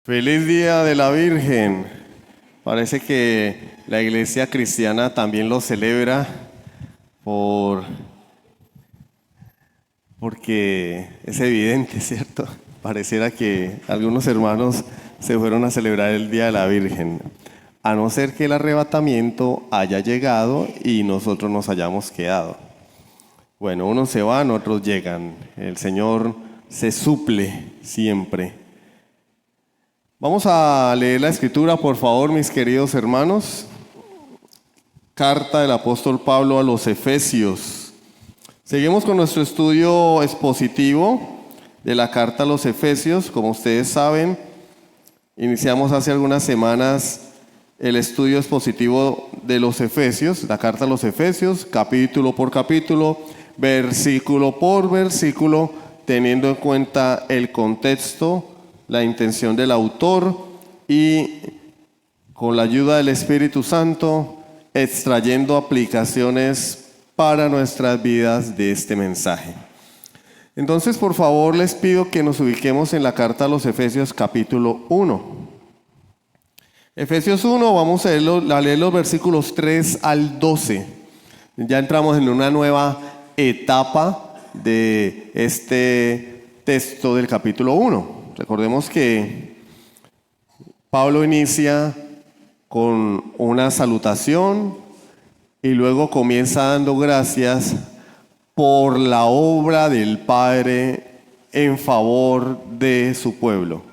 Feliz Día de la Virgen. Parece que la iglesia cristiana también lo celebra porque es evidente, ¿cierto? Pareciera que algunos hermanos se fueron a celebrar el Día de la Virgen, a no ser que el arrebatamiento haya llegado y nosotros nos hayamos quedado. Bueno, unos se van, otros llegan. El Señor se suple siempre. Vamos a leer la escritura, por favor, mis queridos hermanos. Carta del apóstol Pablo a los Efesios. Seguimos con nuestro estudio expositivo de la carta a los Efesios. Como ustedes saben, iniciamos hace algunas semanas el estudio expositivo de los Efesios, la carta a los Efesios, capítulo por capítulo, versículo por versículo, teniendo en cuenta el contexto, la intención del autor y con la ayuda del Espíritu Santo extrayendo aplicaciones para nuestras vidas de este mensaje. Entonces, por favor, les pido que nos ubiquemos en la carta a los Efesios capítulo 1. Efesios 1, vamos a leer los versículos 3 al 12. Ya entramos en una nueva etapa de este texto del capítulo 1. Recordemos que Pablo inicia con una salutación y luego comienza dando gracias por la obra del Padre en favor de su pueblo.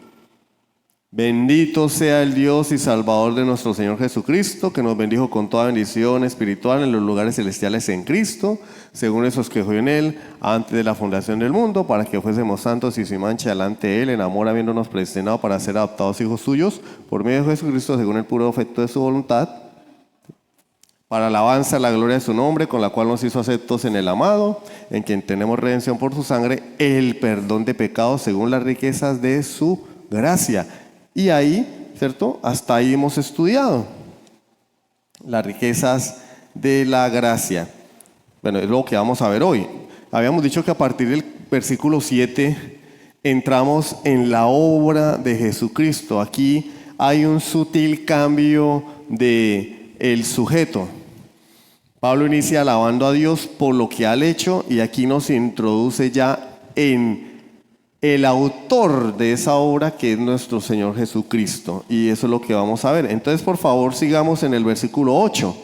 Bendito sea el Dios y Salvador de nuestro Señor Jesucristo, que nos bendijo con toda bendición espiritual en los lugares celestiales en Cristo, según esos que escogió en Él antes de la fundación del mundo, para que fuésemos santos y sin mancha delante de Él, en amor habiéndonos predestinado para ser adoptados hijos suyos, por medio de Jesucristo, según el puro afecto de su voluntad, para alabanza la gloria de su nombre, con la cual nos hizo aceptos en el amado, en quien tenemos redención por su sangre, el perdón de pecados según las riquezas de su gracia. Y ahí, ¿cierto? Hasta ahí hemos estudiado las riquezas de la gracia. Bueno, es lo que vamos a ver hoy. Habíamos dicho que a partir del versículo 7 entramos en la obra de Jesucristo. Aquí hay un sutil cambio de el sujeto. Pablo inicia alabando a Dios por lo que ha hecho y aquí nos introduce ya en el autor de esa obra, que es nuestro Señor Jesucristo. Y eso es lo que vamos a ver. Entonces, por favor, sigamos en el versículo 8.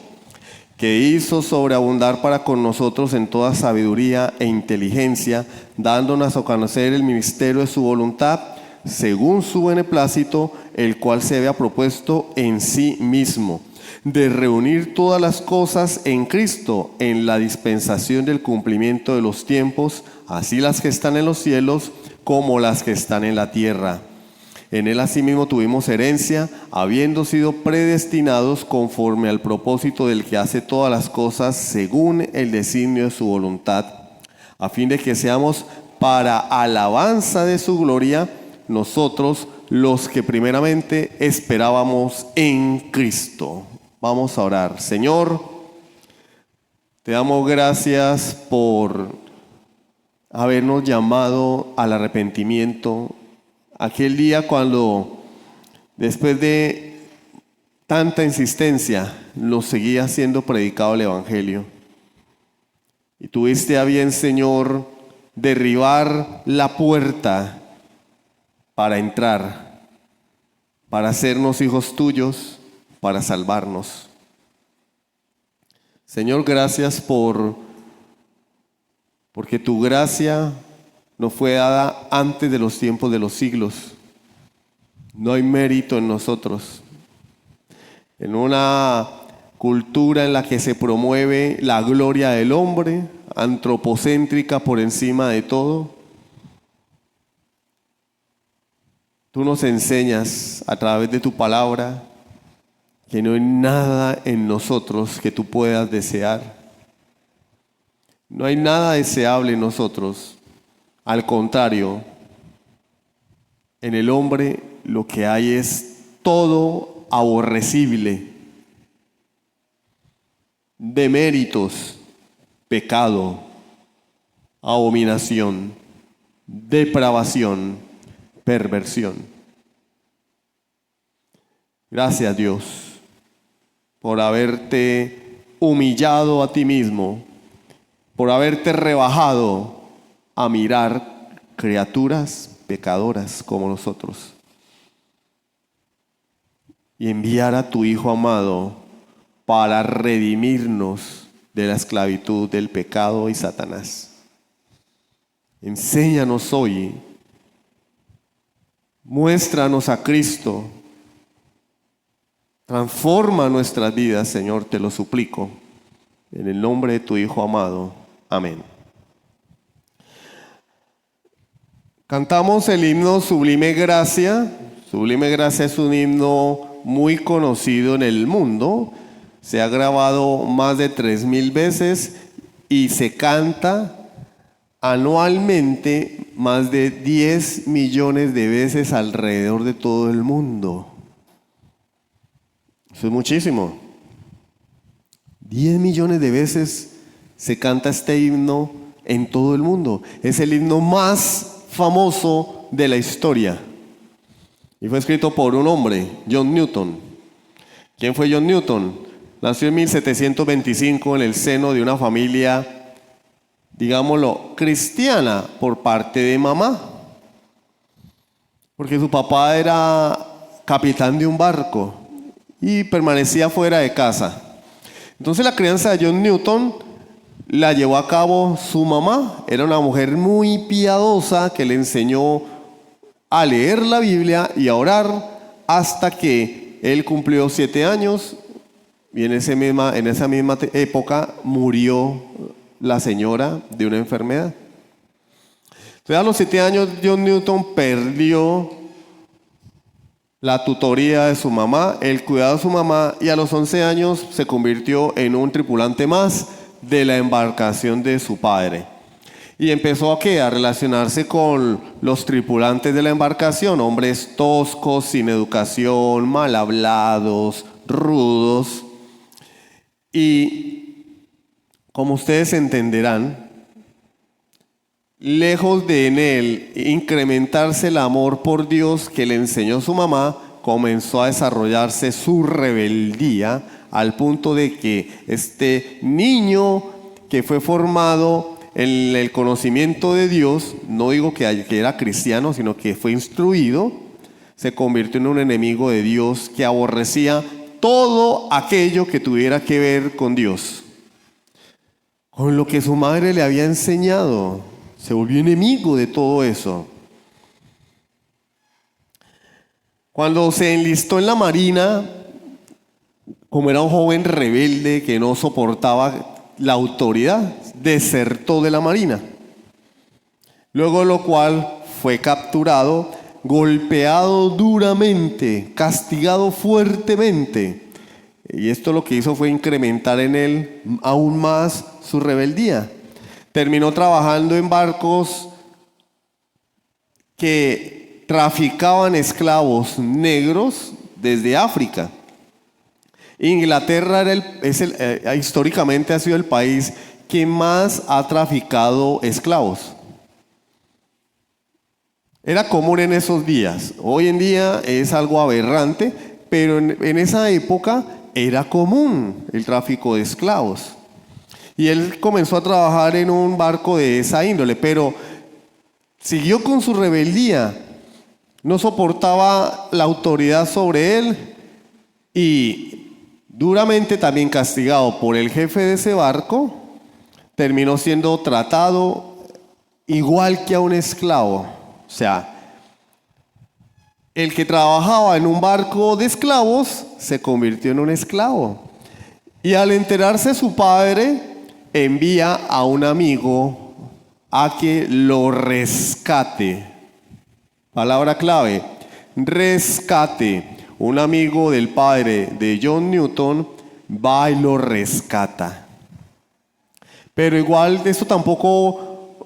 Que hizo sobreabundar para con nosotros en toda sabiduría e inteligencia, dándonos a conocer el ministerio de su voluntad, según su beneplácito, el cual se había propuesto en sí mismo, de reunir todas las cosas en Cristo, en la dispensación del cumplimiento de los tiempos, así las que están en los cielos como las que están en la tierra. En él asimismo tuvimos herencia, habiendo sido predestinados conforme al propósito del que hace todas las cosas según el designio de su voluntad, a fin de que seamos para alabanza de su gloria, nosotros los que primeramente esperábamos en Cristo. Vamos a orar. Señor, te damos gracias por habernos llamado al arrepentimiento. Aquel día cuando, después de tanta insistencia, nos seguía siendo predicado el Evangelio. Y tuviste a bien, Señor, derribar la puerta para entrar, para hacernos hijos tuyos, para salvarnos. Señor, gracias porque tu gracia nos fue dada antes de los tiempos de los siglos. No hay mérito en nosotros. En una cultura en la que se promueve la gloria del hombre, antropocéntrica por encima de todo, tú nos enseñas a través de tu palabra que no hay nada en nosotros que tú puedas desear. No hay nada deseable en nosotros. Al contrario, en el hombre lo que hay es todo aborrecible, deméritos, pecado, abominación, depravación, perversión. Gracias, Dios, por haberte humillado a ti mismo, por haberte rebajado a mirar criaturas pecadoras como nosotros y enviar a tu Hijo amado para redimirnos de la esclavitud del pecado y Satanás. Enséñanos hoy, muéstranos a Cristo, transforma nuestras vidas, Señor, te lo suplico, en el nombre de tu Hijo amado. Amén. Cantamos el himno Sublime Gracia. Sublime Gracia es un himno muy conocido en el mundo. Se ha grabado más de 3,000 veces y se canta anualmente más de 10 millones de veces alrededor de todo el mundo. Eso es muchísimo. 10 millones de veces se canta este himno en todo el mundo. Es el himno más famoso de la historia. Y fue escrito por un hombre, John Newton. ¿Quién fue John Newton? Nació en 1725 en el seno de una familia, digámoslo, cristiana por parte de mamá. Porque su papá era capitán de un barco y permanecía fuera de casa. Entonces la crianza de John Newton la llevó a cabo su mamá. Era una mujer muy piadosa que le enseñó a leer la Biblia y a orar hasta que él cumplió 7 años y en esa misma época murió la señora de una enfermedad. Entonces a los 7 años John Newton perdió la tutoría de su mamá, el cuidado de su mamá, y a los 11 años se convirtió en un tripulante más de la embarcación de su padre. Y empezó a relacionarse con los tripulantes de la embarcación, hombres toscos, sin educación, mal hablados, rudos. Y como ustedes entenderán, lejos de en él incrementarse el amor por Dios que le enseñó su mamá, comenzó a desarrollarse su rebeldía al punto de que este niño que fue formado en el conocimiento de Dios, no digo que era cristiano, sino que fue instruido, se convirtió en un enemigo de Dios que aborrecía todo aquello que tuviera que ver con Dios, con lo que su madre le había enseñado. Se volvió enemigo de todo eso. Cuando se enlistó en la marina, como era un joven rebelde que no soportaba la autoridad, desertó de la marina. Luego de lo cual fue capturado, golpeado duramente, castigado fuertemente. Y esto lo que hizo fue incrementar en él aún más su rebeldía. Terminó trabajando en barcos que traficaban esclavos negros desde África. Inglaterra históricamente ha sido el país que más ha traficado esclavos. Era común en esos días. Hoy en día es algo aberrante, pero en esa época era común el tráfico de esclavos. Y él comenzó a trabajar en un barco de esa índole, pero siguió con su rebeldía. No soportaba la autoridad sobre él y duramente también castigado por el jefe de ese barco, terminó siendo tratado igual que a un esclavo. O sea, el que trabajaba en un barco de esclavos se convirtió en un esclavo. Y al enterarse su padre, envía a un amigo a que lo rescate. Palabra clave, rescate. Un amigo del padre de John Newton va y lo rescata. Pero igual esto tampoco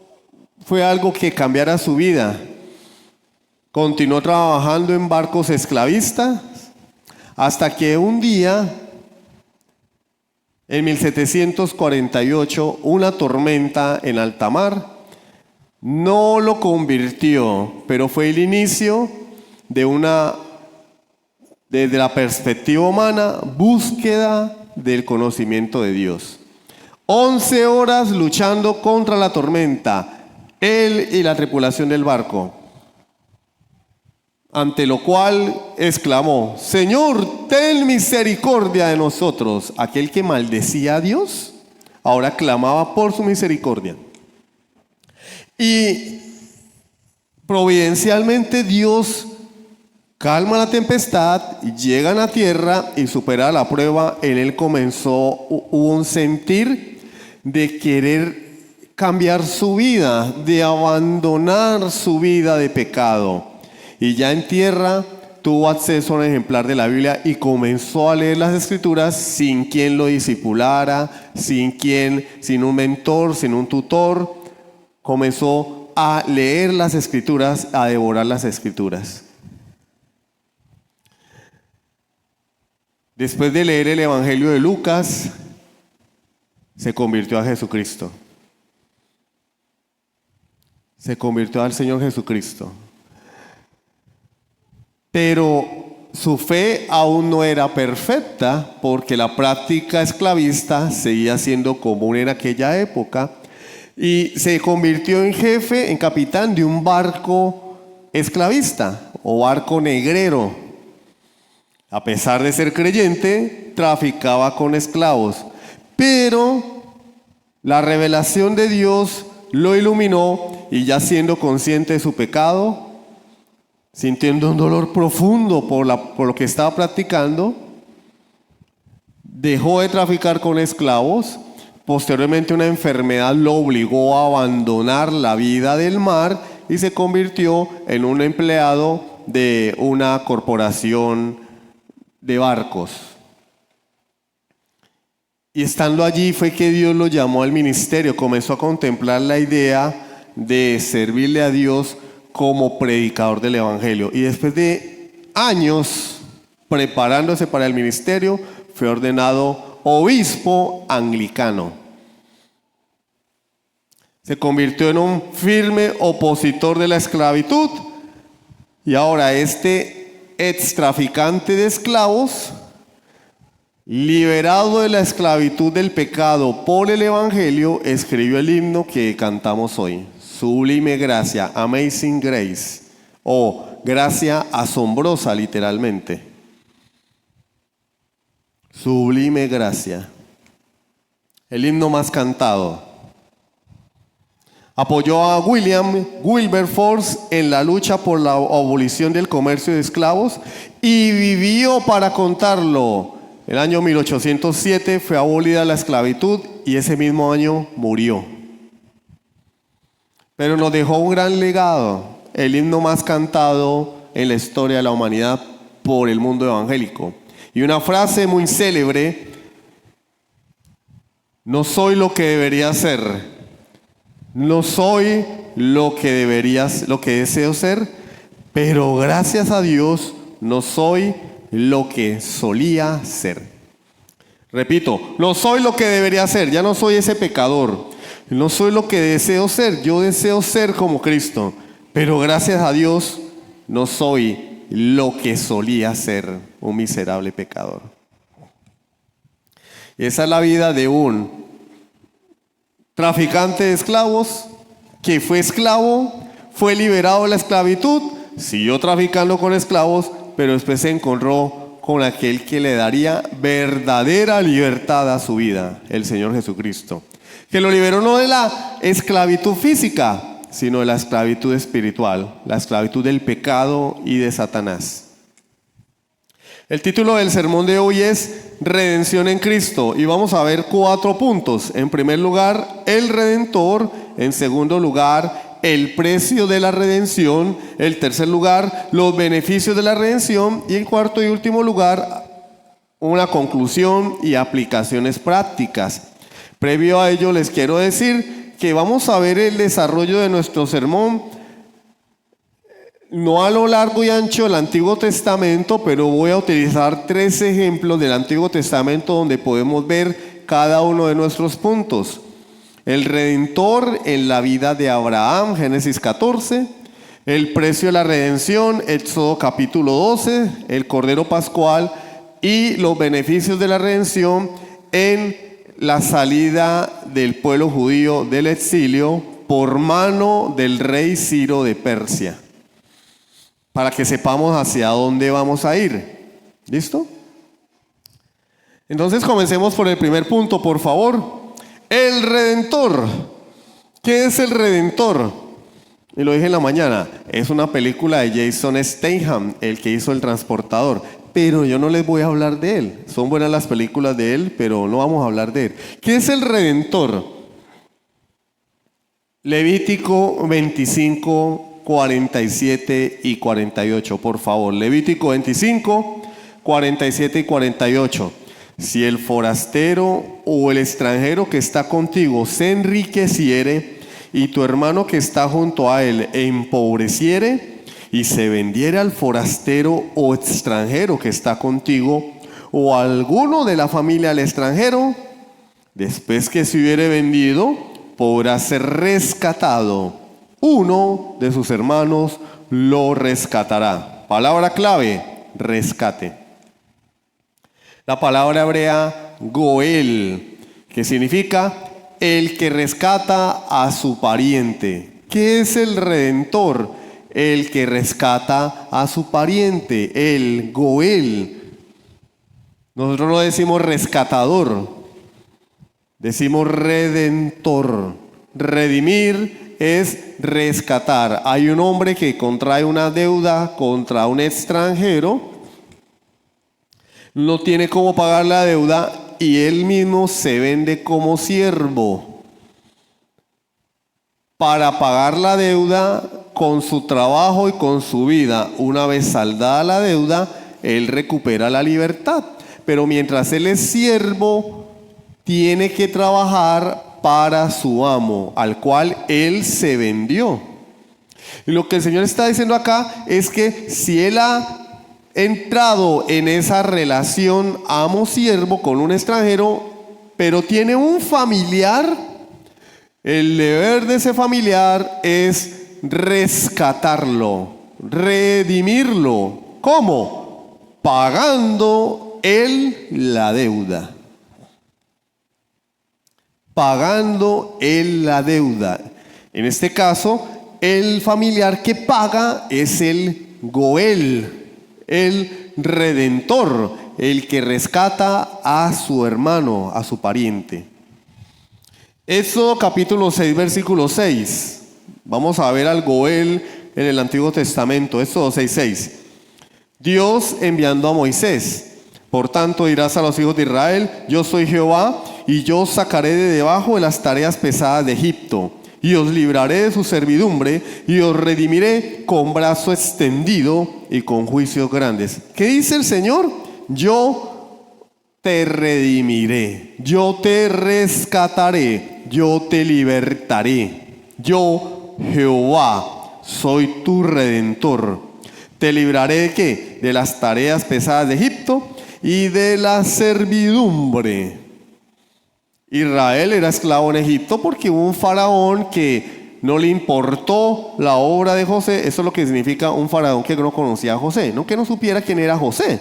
fue algo que cambiara su vida. Continuó trabajando en barcos esclavistas hasta que un día, en 1748, una tormenta en alta mar no lo convirtió, pero fue el inicio de una desde la perspectiva humana, búsqueda del conocimiento de Dios. 11 horas luchando contra la tormenta, él y la tripulación del barco. Ante lo cual exclamó: Señor, ten misericordia de nosotros. Aquel que maldecía a Dios, ahora clamaba por su misericordia. Y providencialmente Dios calma la tempestad, llegan a tierra y supera la prueba. En él hubo un sentir de querer cambiar su vida, de abandonar su vida de pecado. Y ya en tierra tuvo acceso a un ejemplar de la Biblia y comenzó a leer las Escrituras sin quien lo discipulara, sin un mentor, sin un tutor. Comenzó a leer las Escrituras, a devorar las Escrituras. Después de leer el Evangelio de Lucas, se convirtió a Jesucristo. Se convirtió al Señor Jesucristo. Pero su fe aún no era perfecta porque la práctica esclavista seguía siendo común en aquella época y se convirtió en jefe, en capitán de un barco esclavista o barco negrero. A pesar de ser creyente, traficaba con esclavos, pero la revelación de Dios lo iluminó y ya siendo consciente de su pecado, sintiendo un dolor profundo por lo que estaba practicando, dejó de traficar con esclavos. Posteriormente una enfermedad lo obligó a abandonar la vida del mar y se convirtió en un empleado de una corporación de barcos. Y estando allí fue que Dios lo llamó al ministerio. Comenzó a contemplar la idea de servirle a Dios como predicador del Evangelio. Y después de años preparándose para el ministerio, fue ordenado obispo anglicano. Se convirtió en un firme opositor de la esclavitud. Y ahora este ex traficante de esclavos, liberado de la esclavitud del pecado por el Evangelio, escribió el himno que cantamos hoy. Sublime gracia, Amazing Grace, o gracia asombrosa literalmente. Sublime gracia. El himno más cantado. Apoyó a William Wilberforce en la lucha por la abolición del comercio de esclavos y vivió para contarlo. El año 1807 fue abolida la esclavitud y ese mismo año murió. Pero nos dejó un gran legado, el himno más cantado en la historia de la humanidad por el mundo evangélico. Y una frase muy célebre: no soy lo que debería ser, no soy lo que deseo ser, pero gracias a Dios no soy lo que solía ser. Repito, no soy lo que debería ser, ya no soy ese pecador. No soy lo que deseo ser, yo deseo ser como Cristo, pero gracias a Dios no soy lo que solía ser, un miserable pecador. Esa es la vida de un traficante de esclavos que fue esclavo, fue liberado de la esclavitud, siguió traficando con esclavos, pero después se encontró con aquel que le daría verdadera libertad a su vida, el Señor Jesucristo, que lo liberó no de la esclavitud física, sino de la esclavitud espiritual, la esclavitud del pecado y de Satanás. El título del sermón de hoy es Redención en Cristo y vamos a ver 4 puntos. En primer lugar, el Redentor. En segundo lugar, el precio de la redención. En tercer lugar, los beneficios de la redención. Y en cuarto y último lugar, una conclusión y aplicaciones prácticas. Previo a ello les quiero decir que vamos a ver el desarrollo de nuestro sermón, no a lo largo y ancho del Antiguo Testamento, pero voy a utilizar 3 ejemplos del Antiguo Testamento donde podemos ver cada uno de nuestros puntos. El Redentor en la vida de Abraham, Génesis 14, El precio de la redención, Éxodo capítulo 12, el Cordero Pascual y los beneficios de la redención en la salida del pueblo judío del exilio por mano del rey Ciro de Persia, para que sepamos hacia dónde vamos a ir. ¿Listo? Entonces comencemos por el primer punto, por favor. El Redentor. ¿Qué es el Redentor? Y lo dije en la mañana, es una película de Jason Statham, el que hizo El Transportador. Pero yo no les voy a hablar de él. Son buenas las películas de él, pero no vamos a hablar de él. ¿Qué es el Redentor? Levítico 25, 47 y 48, por favor. Levítico 25, 47 y 48. Si el forastero o el extranjero que está contigo se enriqueciere y tu hermano que está junto a él empobreciere y se vendiere al forastero o extranjero que está contigo o a alguno de la familia al extranjero, después que se hubiere vendido, podrá ser rescatado. Uno de sus hermanos lo rescatará. Palabra clave, rescate. La palabra hebrea goel, que significa el que rescata a su pariente. ¿Qué es el redentor? El que rescata a su pariente, el goel. Nosotros no decimos rescatador, decimos redentor. Redimir es rescatar. Hay un hombre que contrae una deuda contra un extranjero, no tiene cómo pagar la deuda y él mismo se vende como siervo para pagar la deuda con su trabajo y con su vida. Una vez saldada la deuda, él recupera la libertad. Pero mientras él es siervo, tiene que trabajar para su amo, al cual él se vendió. Y lo que el Señor está diciendo acá es que si él ha entrado en esa relación amo-siervo con un extranjero, pero tiene un familiar, el deber de ese familiar es rescatarlo, redimirlo. ¿Cómo? Pagando él la deuda. Pagando él la deuda. En este caso, el familiar que paga es el goel, el redentor, el que rescata a su hermano, a su pariente. Éxodo capítulo 6, versículo 6. Vamos a ver al goel en el Antiguo Testamento. Éxodo 6, 6. Dios enviando a Moisés: por tanto dirás a los hijos de Israel, yo soy Jehová, y yo os sacaré de debajo de las tareas pesadas de Egipto, y os libraré de su servidumbre, y os redimiré con brazo extendido y con juicios grandes. ¿Qué dice el Señor? Yo te redimiré, yo te rescataré, yo te libertaré. Yo, Jehová, soy tu redentor. Te libraré ¿de qué? De las tareas pesadas de Egipto y de la servidumbre. Israel era esclavo en Egipto porque hubo un faraón que no le importó la obra de José. Eso es lo que significa un faraón que no conocía a José, no que no supiera quién era José,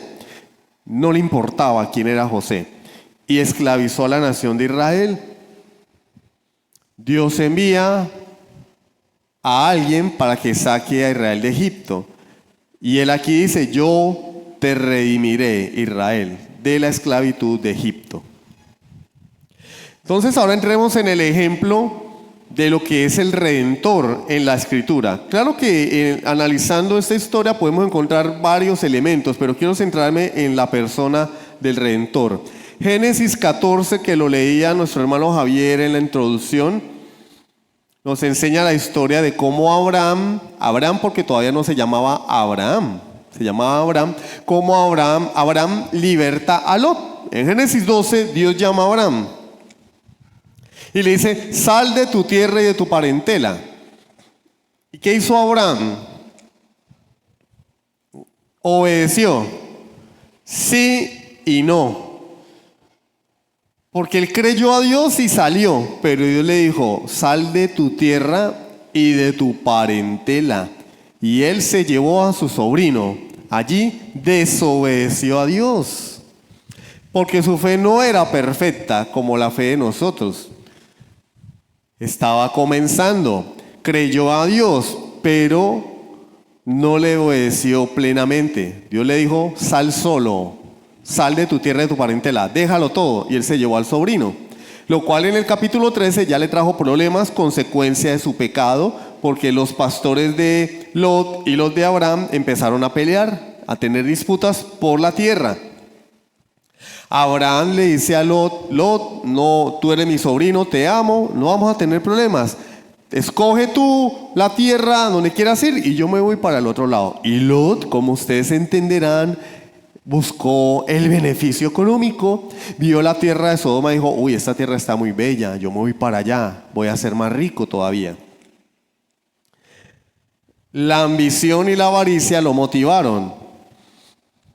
no le importaba quién era José, y esclavizó a la nación de Israel. Dios envía a alguien para que saque a Israel de Egipto, y él aquí dice: yo te redimiré, Israel, de la esclavitud de Egipto. Entonces ahora entremos en el ejemplo de lo que es el Redentor en la Escritura. Claro que analizando esta historia podemos encontrar varios elementos, pero quiero centrarme en la persona del Redentor. Génesis 14, que lo leía nuestro hermano Javier en la introducción, nos enseña la historia de cómo Abraham porque todavía no se llamaba Abraham, se llamaba Abraham, cómo Abraham liberta a Lot. En Génesis 12 Dios llama a Abraham y le dice: sal de tu tierra y de tu parentela. ¿Y qué hizo Abraham? Obedeció. Sí y no. Porque él creyó a Dios y salió, pero Dios le dijo: sal de tu tierra y de tu parentela y él se llevó a su sobrino. Allí desobedeció a Dios, porque su fe no era perfecta como la fe de nosotros. Estaba comenzando, creyó a Dios, pero no le obedeció plenamente. Dios le dijo: sal solo, sal de tu tierra, de tu parentela, déjalo todo. Y él se llevó al sobrino, lo cual en el capítulo 13 ya le trajo problemas, consecuencia de su pecado, porque los pastores de Lot y los de Abraham empezaron a pelear, a tener disputas por la tierra. Abraham le dice a Lot: Lot, no, tú eres mi sobrino, te amo, no vamos a tener problemas. Escoge tú la tierra donde quieras ir y yo me voy para el otro lado. Y Lot, como ustedes entenderán, buscó el beneficio económico, vio la tierra de Sodoma y dijo: uy, esta tierra está muy bella, yo me voy para allá, voy a ser más rico todavía. La ambición y la avaricia lo motivaron.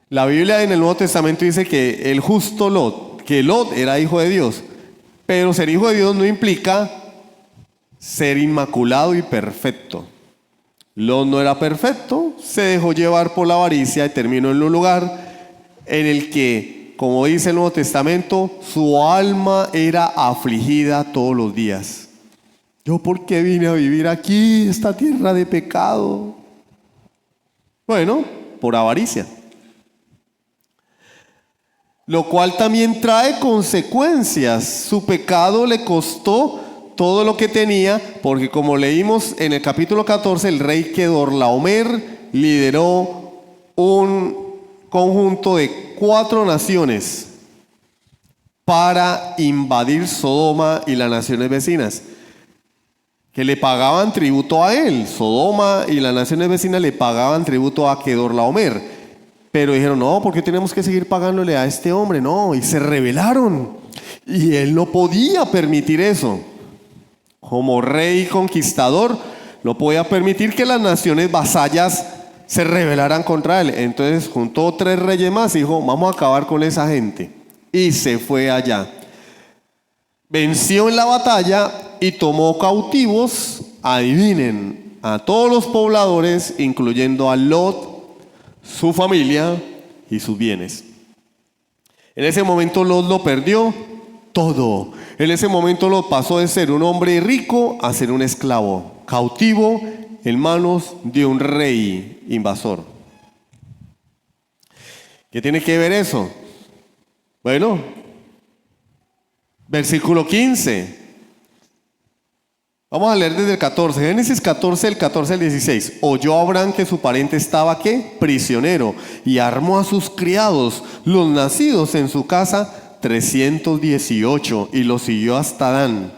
La Biblia en el Nuevo Testamento dice que el justo Lot, que Lot era hijo de Dios, pero ser hijo de Dios no implica ser inmaculado y perfecto. Lot no era perfecto, se dejó llevar por la avaricia y terminó en un lugar en el que, como dice el Nuevo Testamento, su alma era afligida todos los días. ¿Yo por qué vine a vivir aquí, esta tierra de pecado? Bueno, por avaricia. Lo cual también trae consecuencias. Su pecado le costó todo lo que tenía, porque como leímos en el capítulo 14, el rey Kedorlaomer lideró un conjunto de 4 naciones para invadir Sodoma y las naciones vecinas, que le pagaban tributo a él. Sodoma y las naciones vecinas le pagaban tributo a Kedorlaomer. Pero dijeron: no, ¿por qué tenemos que seguir pagándole a este hombre? No, y se rebelaron. Y él no podía permitir eso. Como rey conquistador, no podía permitir que las naciones vasallas se rebelaran contra él. Entonces juntó 3 reyes más y dijo: vamos a acabar con esa gente. Y se fue allá. Venció en la batalla y tomó cautivos, adivinen, a todos los pobladores, incluyendo a Lot, su familia y sus bienes. En ese momento Lot lo perdió todo. En ese momento Lot pasó de ser un hombre rico a ser un esclavo, cautivo en manos de un rey invasor. ¿Qué tiene que ver eso? Bueno, versículo 15. Vamos a leer desde el 14, Génesis 14, el 14 al 16. Oyó Abraham que su pariente estaba, ¿qué? Prisionero, y armó a sus criados, los nacidos en su casa, 318, y los siguió hasta Dan.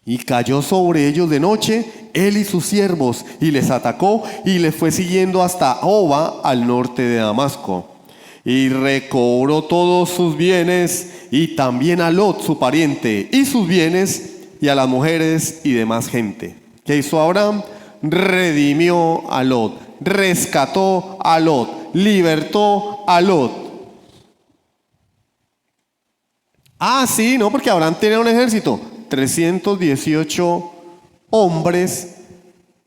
Y cayó sobre ellos de noche, él y sus siervos, y les atacó, y les fue siguiendo hasta Hoba, al norte de Damasco. Y recobró todos sus bienes, y también a Lot, su pariente, y sus bienes, y a las mujeres y demás gente. ¿Qué hizo Abraham? Redimió a Lot, rescató a Lot, libertó a Lot. Sí, no, porque Abraham tenía un ejército, 318 hombres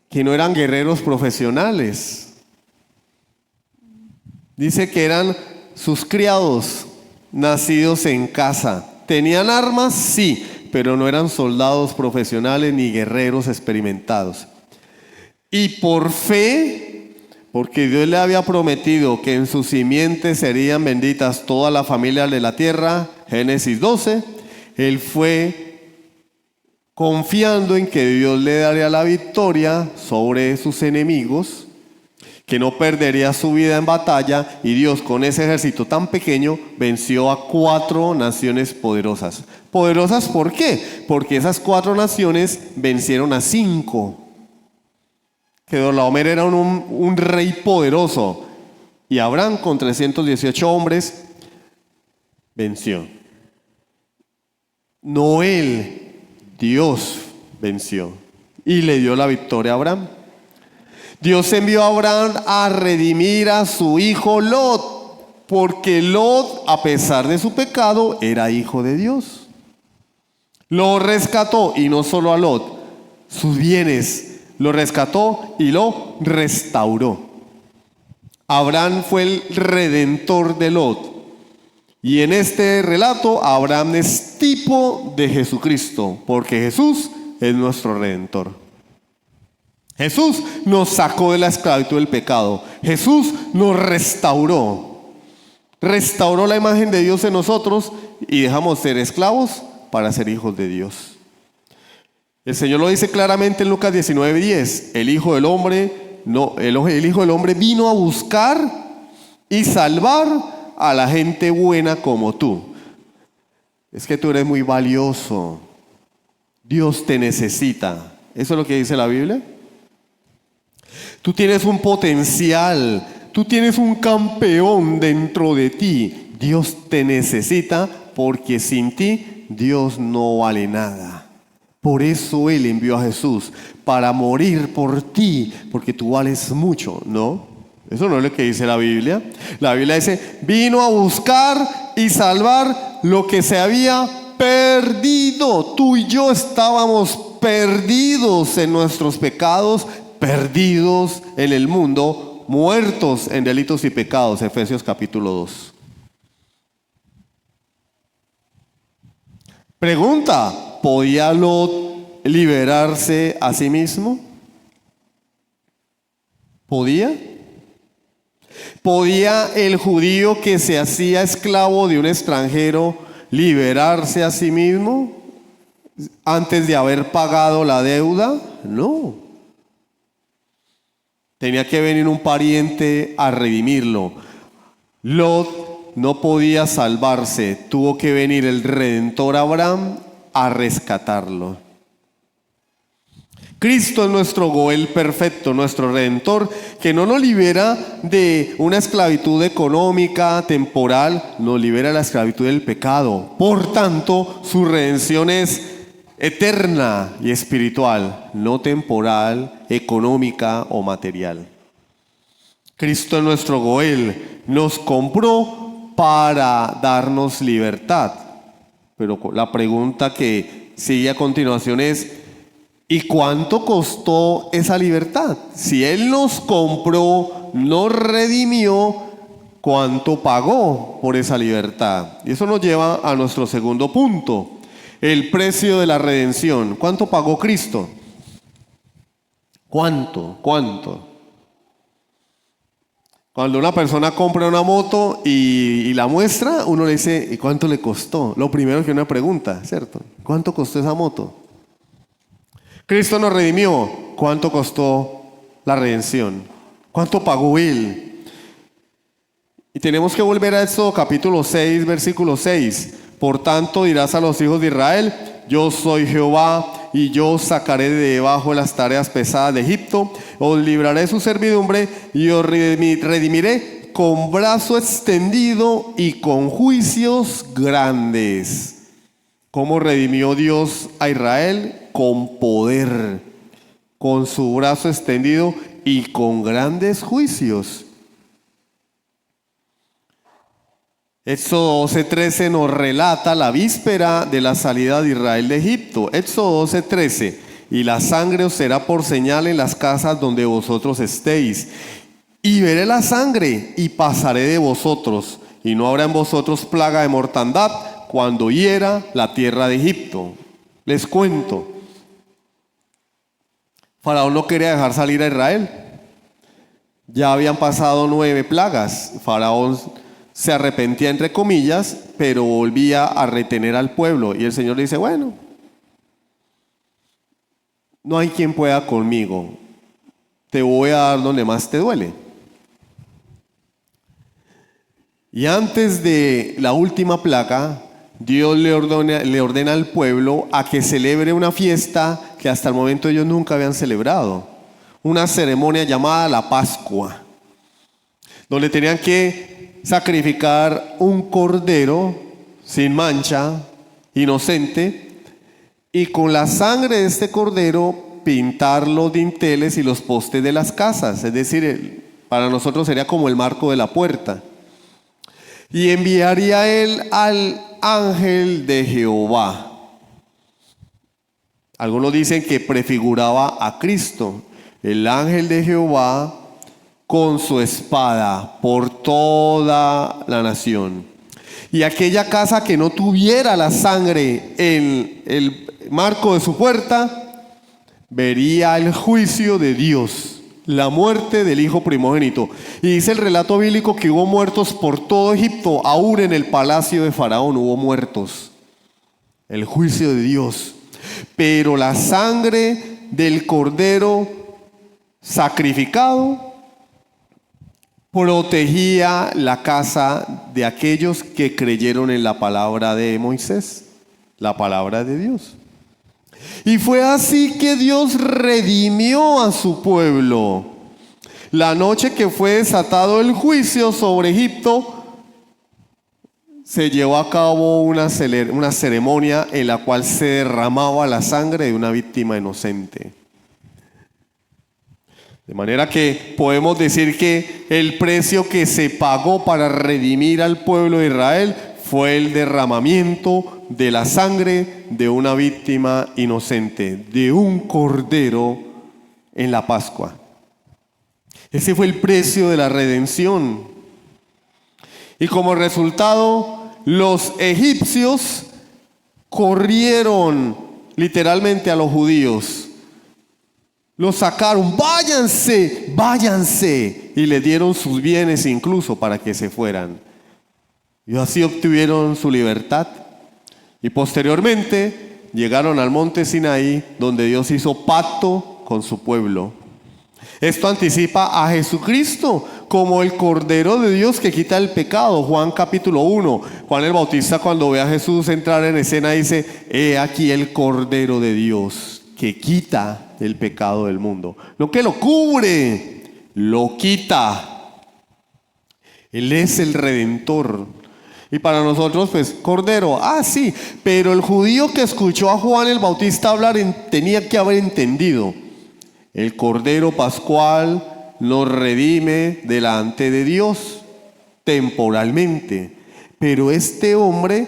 que no eran guerreros profesionales. Dice que eran sus criados, nacidos en casa. ¿Tenían armas? Sí, pero no eran soldados profesionales ni guerreros experimentados. Y por fe, porque Dios le había prometido que en sus simientes serían benditas todas las familias de la tierra, Génesis 12, él fue confiando en que Dios le daría la victoria sobre sus enemigos, que no perdería su vida en batalla, y Dios con ese ejército tan pequeño venció a 4 naciones poderosas. ¿Poderosas por qué? Porque esas 4 naciones vencieron a 5. Kedorlaomer era un rey poderoso, y Abraham con 318 hombres venció. No él, Dios venció y le dio la victoria a Abraham. Dios envió a Abraham a redimir a su hijo Lot, porque Lot, a pesar de su pecado, era hijo de Dios. Lo rescató, y no solo a Lot, sus bienes, lo rescató y lo restauró. Abraham fue el redentor de Lot. Y en este relato, Abraham es tipo de Jesucristo, porque Jesús es nuestro redentor. Jesús nos sacó de la esclavitud del pecado. Jesús nos restauró. Restauró la imagen de Dios en nosotros y dejamos ser esclavos para ser hijos de Dios. El Señor lo dice claramente en Lucas 19:10. El Hijo del Hombre vino a buscar y salvar a la gente buena como tú. Es que tú eres muy valioso. Dios te necesita. ¿Eso es lo que dice la Biblia? Tú tienes un potencial. Tú tienes un campeón dentro de ti. Dios te necesita porque sin ti Dios no vale nada. Por eso Él envió a Jesús para morir por ti, porque tú vales mucho, ¿no? Eso no es lo que dice la Biblia. La Biblia dice, vino a buscar y salvar lo que se había perdido. Tú y yo estábamos perdidos en nuestros pecados, perdidos en el mundo, muertos en delitos y pecados. Efesios capítulo 2. Pregunta, ¿podía Lot liberarse a sí mismo? ¿Podía? ¿Podía el judío que se hacía esclavo de un extranjero liberarse a sí mismo antes de haber pagado la deuda? No. Tenía que venir un pariente a redimirlo. Lot no podía salvarse. Tuvo que venir el redentor Abraham a rescatarlo. Cristo es nuestro Goel perfecto, nuestro Redentor, que no nos libera de una esclavitud económica, temporal, nos libera de la esclavitud del pecado. Por tanto, su redención es eterna y espiritual, no temporal, económica o material. Cristo es nuestro Goel, nos compró para darnos libertad. Pero la pregunta que sigue a continuación es, ¿y cuánto costó esa libertad? Si Él nos compró, nos redimió, ¿cuánto pagó por esa libertad? Y eso nos lleva a nuestro segundo punto, el precio de la redención. ¿Cuánto pagó Cristo? ¿Cuánto? Cuando una persona compra una moto y la muestra, uno le dice, ¿y cuánto le costó? Lo primero que uno pregunta, ¿cierto? ¿Cuánto costó esa moto? Cristo nos redimió. ¿Cuánto costó la redención? ¿Cuánto pagó Él? Y tenemos que volver a Éxodo capítulo 6, versículo 6. Por tanto dirás a los hijos de Israel, yo soy Jehová, y yo os sacaré de debajo de las tareas pesadas de Egipto, os libraré de su servidumbre, y os redimiré con brazo extendido y con juicios grandes. ¿Cómo redimió Dios a Israel? Con poder, con su brazo extendido y con grandes juicios. Éxodo 12:13 nos relata la víspera de la salida de Israel de Egipto. Éxodo 12:13, y la sangre os será por señal en las casas donde vosotros estéis. Y veré la sangre y pasaré de vosotros, y no habrá en vosotros plaga de mortandad cuando hiera la tierra de Egipto. Les cuento. Faraón no quería dejar salir a Israel. Ya habían pasado 9 plagas. Faraón se arrepentía entre comillas, pero volvía a retener al pueblo. Y el Señor le dice, bueno, no hay quien pueda conmigo. Te voy a dar donde más te duele. Y antes de la última plaga, Dios le ordena al pueblo a que celebre una fiesta que hasta el momento ellos nunca habían celebrado. Una ceremonia llamada la Pascua, donde tenían que sacrificar un cordero sin mancha, inocente, y con la sangre de este cordero pintar los dinteles y los postes de las casas. Es decir, para nosotros sería como el marco de la puerta. Y enviaría él al ángel de Jehová. Algunos dicen que prefiguraba a Cristo. el ángel de Jehová con su espada por toda la nación. Y aquella casa que no tuviera la sangre en el marco de su puerta, vería el juicio de Dios, la muerte del hijo primogénito. Y dice el relato bíblico que hubo muertos por todo Egipto, aún en el palacio de Faraón hubo muertos. El juicio de Dios. Pero la sangre del cordero sacrificado protegía la casa de aquellos que creyeron en la palabra de Moisés, la palabra de Dios. Y fue así que Dios redimió a su pueblo. La noche que fue desatado el juicio sobre Egipto, se llevó a cabo una ceremonia en la cual se derramaba la sangre de una víctima inocente. De manera que podemos decir que el precio que se pagó para redimir al pueblo de Israel fue el derramamiento de la sangre de una víctima inocente, de un cordero en la Pascua. Ese fue el precio de la redención. Y como resultado, los egipcios corrieron literalmente a los judíos. Los sacaron, váyanse, váyanse. Y les dieron sus bienes incluso para que se fueran. Y así obtuvieron su libertad. Y posteriormente llegaron al monte Sinaí, donde Dios hizo pacto con su pueblo. Esto anticipa a Jesucristo como el Cordero de Dios que quita el pecado. Juan capítulo 1. Juan el Bautista, cuando ve a Jesús entrar en escena, dice: he aquí el Cordero de Dios que quita el pecado del mundo. No que lo cubre, lo quita. Él es el Redentor. Y para nosotros, pues, Cordero, sí, pero el judío que escuchó a Juan el Bautista hablar tenía que haber entendido: el Cordero Pascual nos redime delante de Dios temporalmente, pero este hombre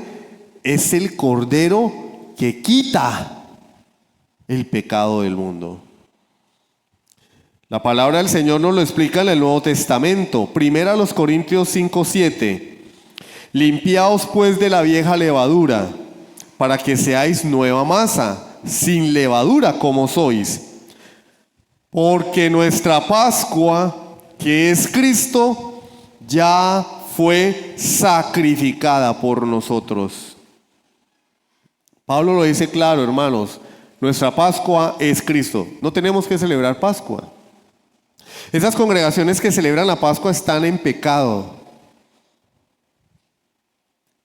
es el Cordero que quita el pecado del mundo. La palabra del Señor nos lo explica en el Nuevo Testamento. Primera a los Corintios 5:7. Limpiaos pues de la vieja levadura, para que seáis nueva masa, sin levadura como sois. Porque nuestra Pascua, que es Cristo, ya fue sacrificada por nosotros. Pablo lo dice claro, hermanos. Nuestra Pascua es Cristo. No tenemos que celebrar Pascua. Esas congregaciones que celebran la Pascua están en pecado,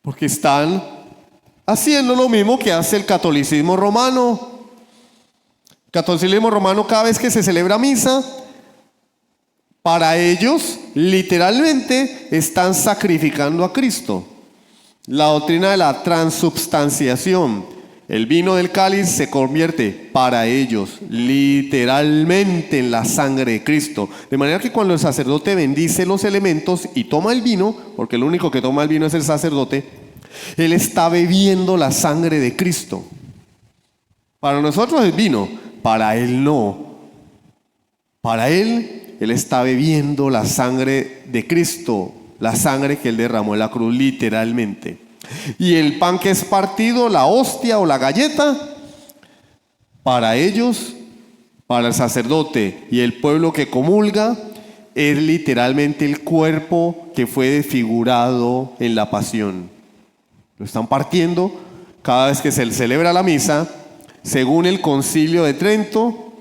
porque están haciendo lo mismo que hace el catolicismo romano. El catolicismo romano, cada vez que se celebra misa, para ellos literalmente están sacrificando a Cristo. La doctrina de la transubstanciación. El vino del cáliz se convierte para ellos literalmente en la sangre de Cristo. De manera que cuando el sacerdote bendice los elementos y toma el vino, porque el único que toma el vino es el sacerdote, él está bebiendo la sangre de Cristo. Para nosotros es vino, para él no. Para él está bebiendo la sangre de Cristo, la sangre que él derramó en la cruz literalmente. Y el pan que es partido, la hostia o la galleta, para ellos, para el sacerdote y el pueblo que comulga, es literalmente el cuerpo que fue desfigurado en la pasión. Lo están partiendo cada vez que se celebra la misa. Según el Concilio de Trento,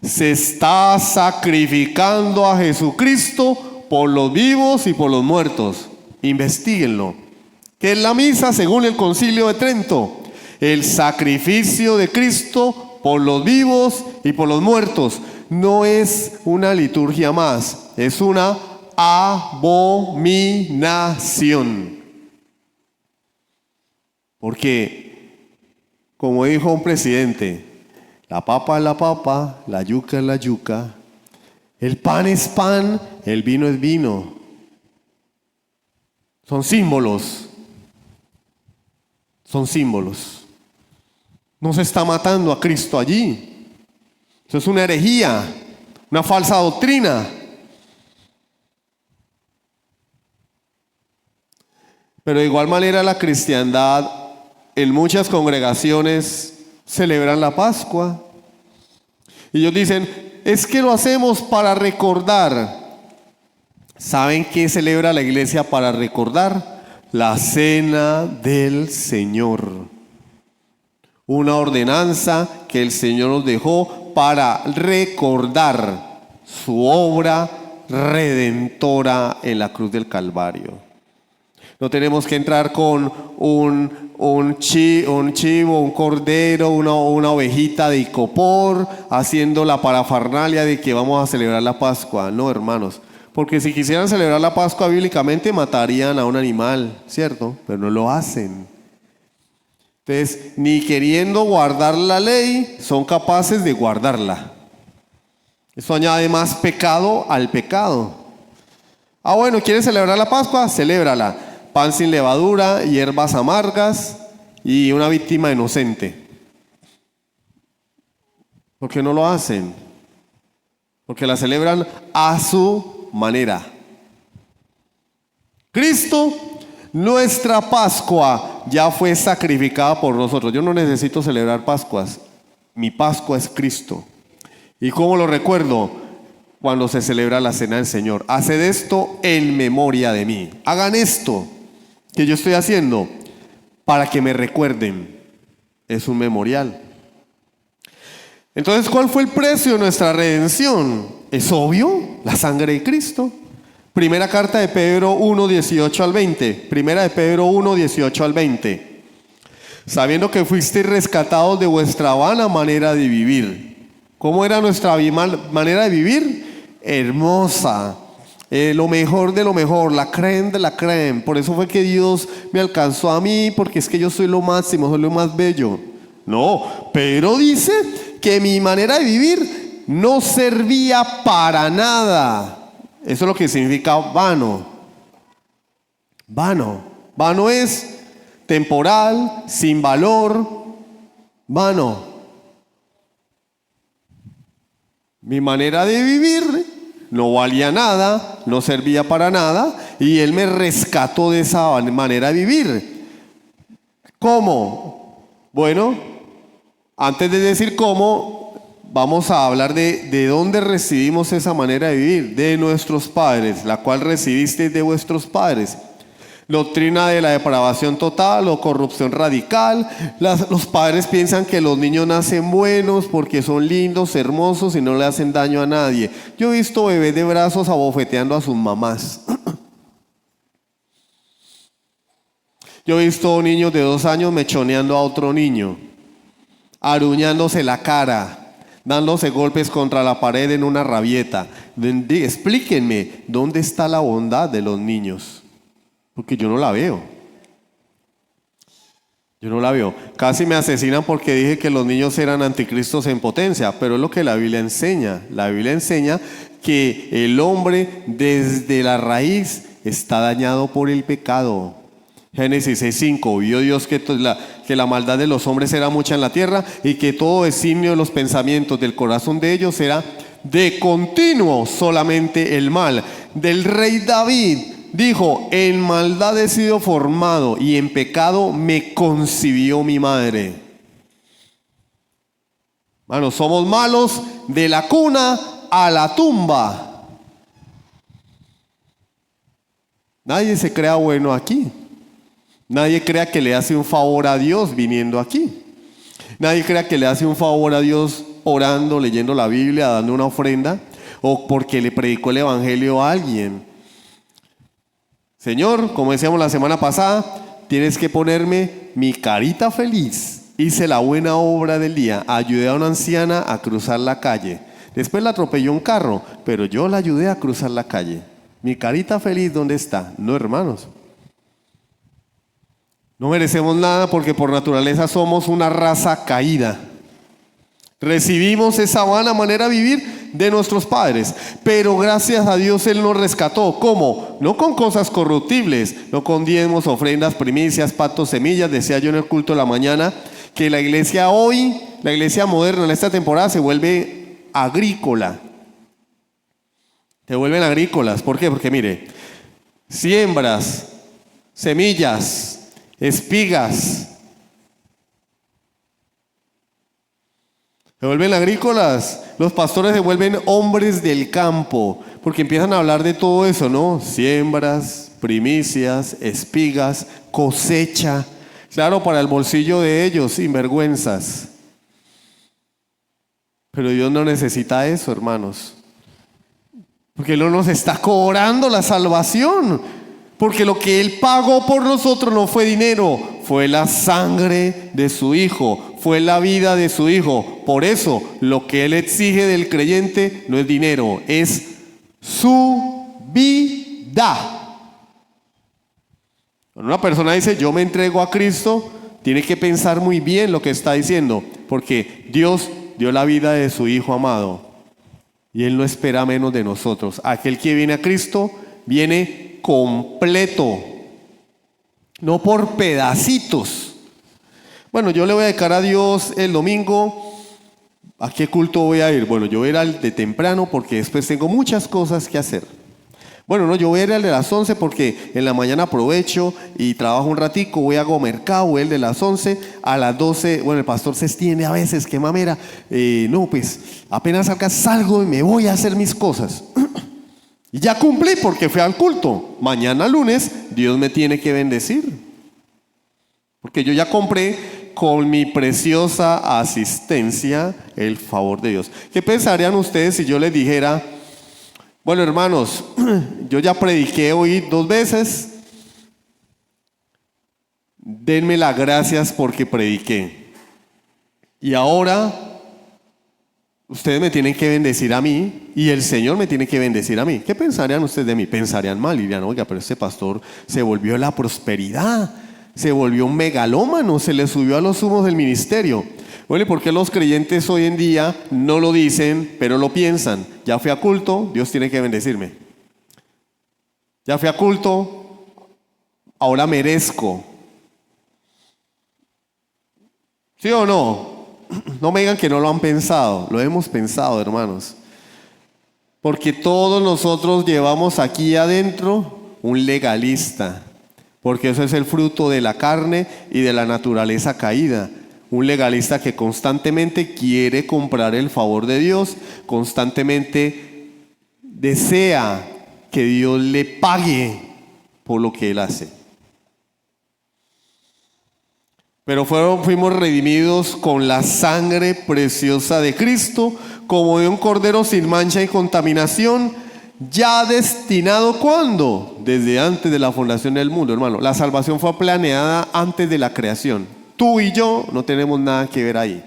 se está sacrificando a Jesucristo por los vivos y por los muertos. Investíguenlo. ¿Qué es la misa según el Concilio de Trento? El sacrificio de Cristo por los vivos y por los muertos. No es una liturgia más, es una abominación. Porque, como dijo un presidente, la papa es la papa, la yuca es la yuca, el pan es pan, el vino es vino. Son símbolos. Son símbolos. No se está matando a Cristo allí. Eso es una herejía. una falsa doctrina. Pero de igual manera la cristiandad en muchas congregaciones celebran la Pascua. Y ellos dicen, es que lo hacemos para recordar. ¿Saben qué celebra la iglesia para recordar? La cena del Señor. Una ordenanza que el Señor nos dejó para recordar su obra redentora en la cruz del Calvario. No tenemos que entrar con un chivo, un cordero, una ovejita de icopor, haciendo la parafernalia de que vamos a celebrar la Pascua. No, hermanos, porque si quisieran celebrar la Pascua bíblicamente matarían a un animal, ¿cierto? Pero no lo hacen. Entonces, ni queriendo guardar la ley, son capaces de guardarla. Eso añade más pecado al pecado. Ah, bueno, ¿quieres celebrar la Pascua? Celébrala. Pan sin levadura, hierbas amargas y una víctima inocente. ¿Por qué no lo hacen? Porque la celebran a su manera. Cristo, nuestra Pascua, ya fue sacrificada por nosotros. Yo no necesito celebrar Pascuas. Mi Pascua es Cristo. ¿Y cómo lo recuerdo? Cuando se celebra la cena del Señor. Haced esto en memoria de mí. Hagan esto que yo estoy haciendo para que me recuerden. Es un memorial. Entonces, ¿cuál fue el precio de nuestra redención? Es obvio, la sangre de Cristo. Primera carta de Pedro 1, 18 al 20. Primera de Pedro 1, 18 al 20. Sabiendo que fuisteis rescatados de vuestra vana manera de vivir. ¿Cómo era nuestra manera de vivir? Hermosa. Lo mejor de lo mejor, la crème de la crème. Por eso fue que Dios me alcanzó a mí, porque es que yo soy lo máximo, soy lo más bello. No, pero dice que mi manera de vivir no servía para nada. Eso es lo que significa vano. Vano. Vano es temporal, sin valor, vano. Mi manera de vivir no valía nada, no servía para nada, y Él me rescató de esa manera de vivir. ¿Cómo? Bueno, antes de decir cómo, vamos a hablar de dónde recibimos esa manera de vivir, de nuestros padres, la cual recibisteis de vuestros padres. Doctrina de la depravación total o corrupción radical. Los padres piensan que los niños nacen buenos porque son lindos, hermosos y no le hacen daño a nadie. Yo he visto bebés de brazos abofeteando a sus mamás. Yo he visto niños de 2 años mechoneando a otro niño, aruñándose la cara, dándose golpes contra la pared en una rabieta. Explíquenme, ¿dónde está la bondad de los niños? Porque yo no la veo. Yo no la veo. Casi me asesinan porque dije que los niños eran anticristos en potencia, pero es lo que la Biblia enseña. La Biblia enseña que el hombre desde la raíz está dañado por el pecado. Génesis 6:5, vio Dios que la maldad de los hombres era mucha en la tierra y que todo designio de los pensamientos del corazón de ellos era de continuo solamente el mal. Del rey David dijo, en maldad he sido formado y en pecado me concibió mi madre. Bueno, somos malos de la cuna a la tumba. Nadie se crea bueno aquí. Nadie crea que le hace un favor a Dios viniendo aquí. Nadie crea que le hace un favor a Dios orando, leyendo la Biblia, dando una ofrenda o porque le predicó el evangelio a alguien. Señor, como decíamos la semana pasada, tienes que ponerme mi carita feliz. Hice la buena obra del día. Ayudé a una anciana a cruzar la calle. Después la atropelló un carro, pero yo la ayudé a cruzar la calle. Mi carita feliz, ¿dónde está? No, hermanos. No merecemos nada porque por naturaleza somos una raza caída. Recibimos esa vana manera de vivir de nuestros padres, pero gracias a Dios Él nos rescató. ¿Cómo? No con cosas corruptibles, no con diezmos, ofrendas, primicias, pactos, semillas. Decía yo en el culto de la mañana que la iglesia hoy, la iglesia moderna en esta temporada se vuelve agrícola. Te vuelven agrícolas. ¿Por qué? Porque mire, siembras, semillas, espigas. Se vuelven agrícolas. Los pastores se vuelven hombres del campo, porque empiezan a hablar de todo eso, ¿no? Siembras, primicias, espigas, cosecha. Claro, para el bolsillo de ellos, sinvergüenzas. Pero Dios no necesita eso, hermanos. Porque Él no nos está cobrando la salvación. Porque lo que Él pagó por nosotros no fue dinero, fue la sangre de su Hijo, fue la vida de su Hijo. Por eso, lo que Él exige del creyente no es dinero, es su vida. Cuando una persona dice, yo me entrego a Cristo, tiene que pensar muy bien lo que está diciendo, porque Dios dio la vida de su Hijo amado, y Él no espera menos de nosotros. Aquel que viene a Cristo, viene completo, no por pedacitos. Bueno, yo le voy a dedicar a Dios el domingo. ¿A qué culto voy a ir? Bueno, yo voy a ir al de temprano porque después tengo muchas cosas que hacer. Bueno, no, yo voy a ir al de las 11 porque en la mañana aprovecho y trabajo un ratico, voy a hago mercado, voy al de las 11, a las 12, bueno, el pastor se extiende a veces, qué mamera. No, pues apenas salgo y me voy a hacer mis cosas. Y ya cumplí porque fui al culto. Mañana lunes Dios me tiene que bendecir. Porque yo ya compré con mi preciosa asistencia el favor de Dios. ¿Qué pensarían ustedes si yo les dijera, bueno, hermanos, yo ya prediqué hoy 2 veces, denme las gracias porque prediqué, y ahora ustedes me tienen que bendecir a mí y el Señor me tiene que bendecir a mí? ¿Qué pensarían ustedes de mí? Pensarían mal, dirían, oiga, pero este pastor se volvió la prosperidad, se volvió un megalómano, se le subió a los humos del ministerio. Bueno, ¿y por qué los creyentes hoy en día no lo dicen, pero lo piensan? Ya fui a culto, Dios tiene que bendecirme. Ya fui a culto, ahora merezco. ¿Sí o no? No me digan que no lo han pensado, lo hemos pensado, hermanos. Porque todos nosotros llevamos aquí adentro un legalista, porque eso es el fruto de la carne y de la naturaleza caída. Un legalista que constantemente quiere comprar el favor de Dios, constantemente desea que Dios le pague por lo que él hace. Pero fuimos redimidos con la sangre preciosa de Cristo, como de un cordero sin mancha y contaminación, ya destinado, ¿cuándo? Desde antes de la fundación del mundo, hermano. La salvación fue planeada antes de la creación. Tú y yo no tenemos nada que ver ahí.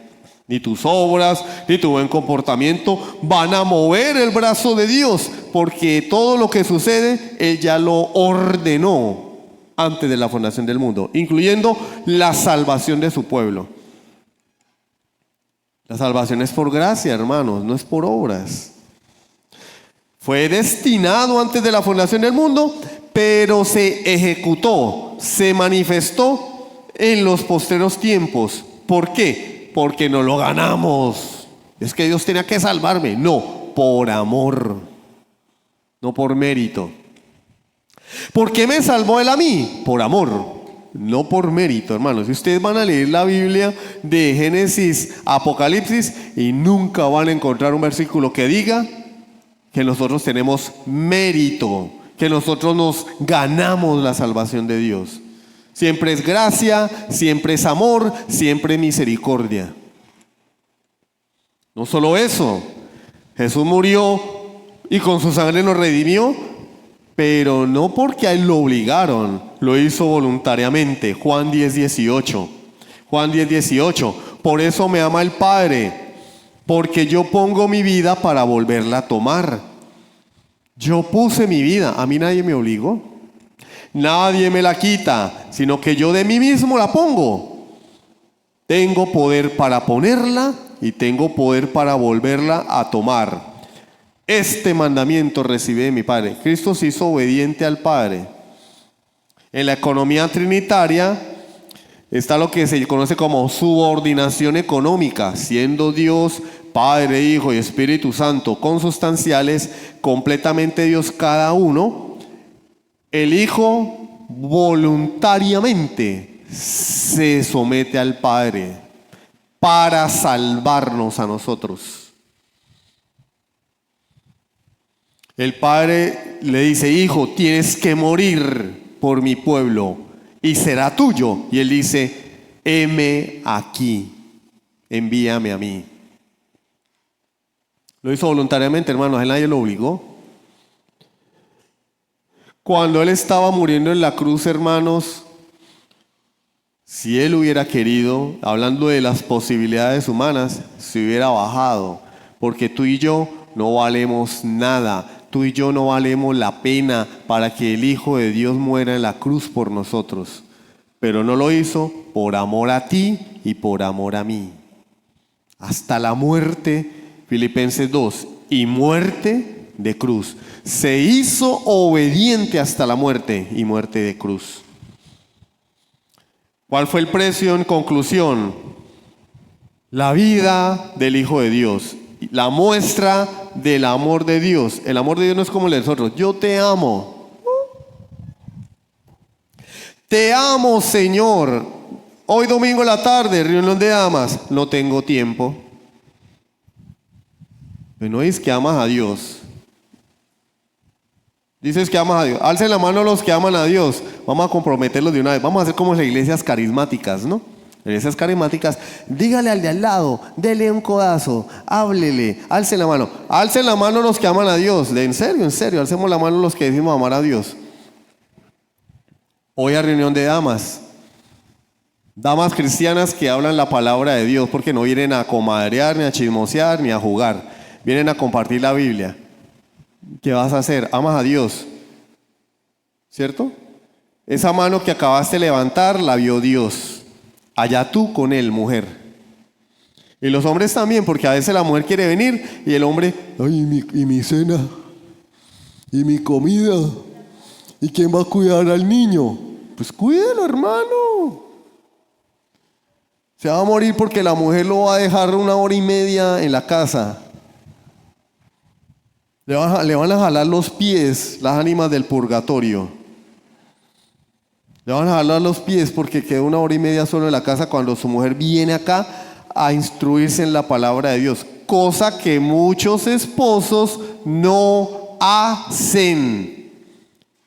Ni tus obras, ni tu buen comportamiento van a mover el brazo de Dios, porque todo lo que sucede, Él ya lo ordenó antes de la fundación del mundo, incluyendo la salvación de su pueblo. La salvación es por gracia, hermanos, no es por obras. Fue destinado antes de la fundación del mundo, pero se ejecutó, se manifestó en los postreros tiempos. ¿Por qué? Porque no lo ganamos. Es que Dios tenía que salvarme. No, por amor, no por mérito. ¿Por qué me salvó Él a mí? Por amor, no por mérito, hermanos. Si ustedes van a leer la Biblia de Génesis a Apocalipsis y nunca van a encontrar un versículo que diga que nosotros tenemos mérito, que nosotros nos ganamos la salvación de Dios. Siempre es gracia, siempre es amor, siempre es misericordia. No solo eso, Jesús murió y con su sangre nos redimió, pero no porque a Él lo obligaron, lo hizo voluntariamente. Juan 10:18. Juan 10:18. Por eso me ama el Padre, porque yo pongo mi vida para volverla a tomar. Yo puse mi vida, a mí nadie me obligó. Nadie me la quita, sino que yo de mí mismo la pongo. Tengo poder para ponerla y tengo poder para volverla a tomar. Este mandamiento recibí de mi Padre. Cristo se hizo obediente al Padre. En la economía trinitaria está lo que se conoce como subordinación económica. Siendo Dios Padre, Hijo y Espíritu Santo, consustanciales, completamente Dios cada uno, el Hijo voluntariamente se somete al Padre para salvarnos a nosotros. El Padre le dice: Hijo, tienes que morir por mi pueblo y será tuyo. Y él dice: heme aquí, envíame a mí. Lo hizo voluntariamente, hermanos, él nadie lo obligó. Cuando él estaba muriendo en la cruz, hermanos, si él hubiera querido, hablando de las posibilidades humanas, se hubiera bajado, porque tú y yo no valemos nada. Tú y yo no valemos la pena para que el Hijo de Dios muera en la cruz por nosotros. Pero no lo hizo por amor a ti y por amor a mí. Hasta la muerte, Filipenses 2, y muerte de cruz. Se hizo obediente hasta la muerte y muerte de cruz. ¿Cuál fue el precio en conclusión? La vida del Hijo de Dios. La muestra del amor de Dios. El amor de Dios no es como el de nosotros. Yo te amo. Te amo, Señor. Hoy domingo en la tarde, reunión de damas. No tengo tiempo. Pero no es que amas a Dios. Dices que amas a Dios. Alcen la mano los que aman a Dios. Vamos a comprometerlos de una vez. Vamos a hacer como las iglesias carismáticas, ¿no? Iglesias carismáticas, dígale al de al lado, dele un codazo, háblele, alcen la mano. Alcen la mano los que aman a Dios. En serio, alcemos la mano los que decimos amar a Dios. Hoy a reunión de damas. Damas cristianas que hablan la palabra de Dios, porque no vienen a comadrear, ni a chismosear, ni a jugar. Vienen a compartir la Biblia. ¿Qué vas a hacer? Amas a Dios, ¿cierto? Esa mano que acabaste de levantar la vio Dios. Allá tú con él, mujer. Y los hombres también, porque a veces la mujer quiere venir y el hombre: ay, y mi cena, y mi comida, ¿y quién va a cuidar al niño? Pues cuídelo, hermano. Se va a morir porque la mujer lo va a dejar 1 hora y media en la casa. Le van a jalar los pies las ánimas del purgatorio. Le van a jalar los pies porque quedó 1 hora y media solo en la casa cuando su mujer viene acá a instruirse en la palabra de Dios. Cosa que muchos esposos no hacen.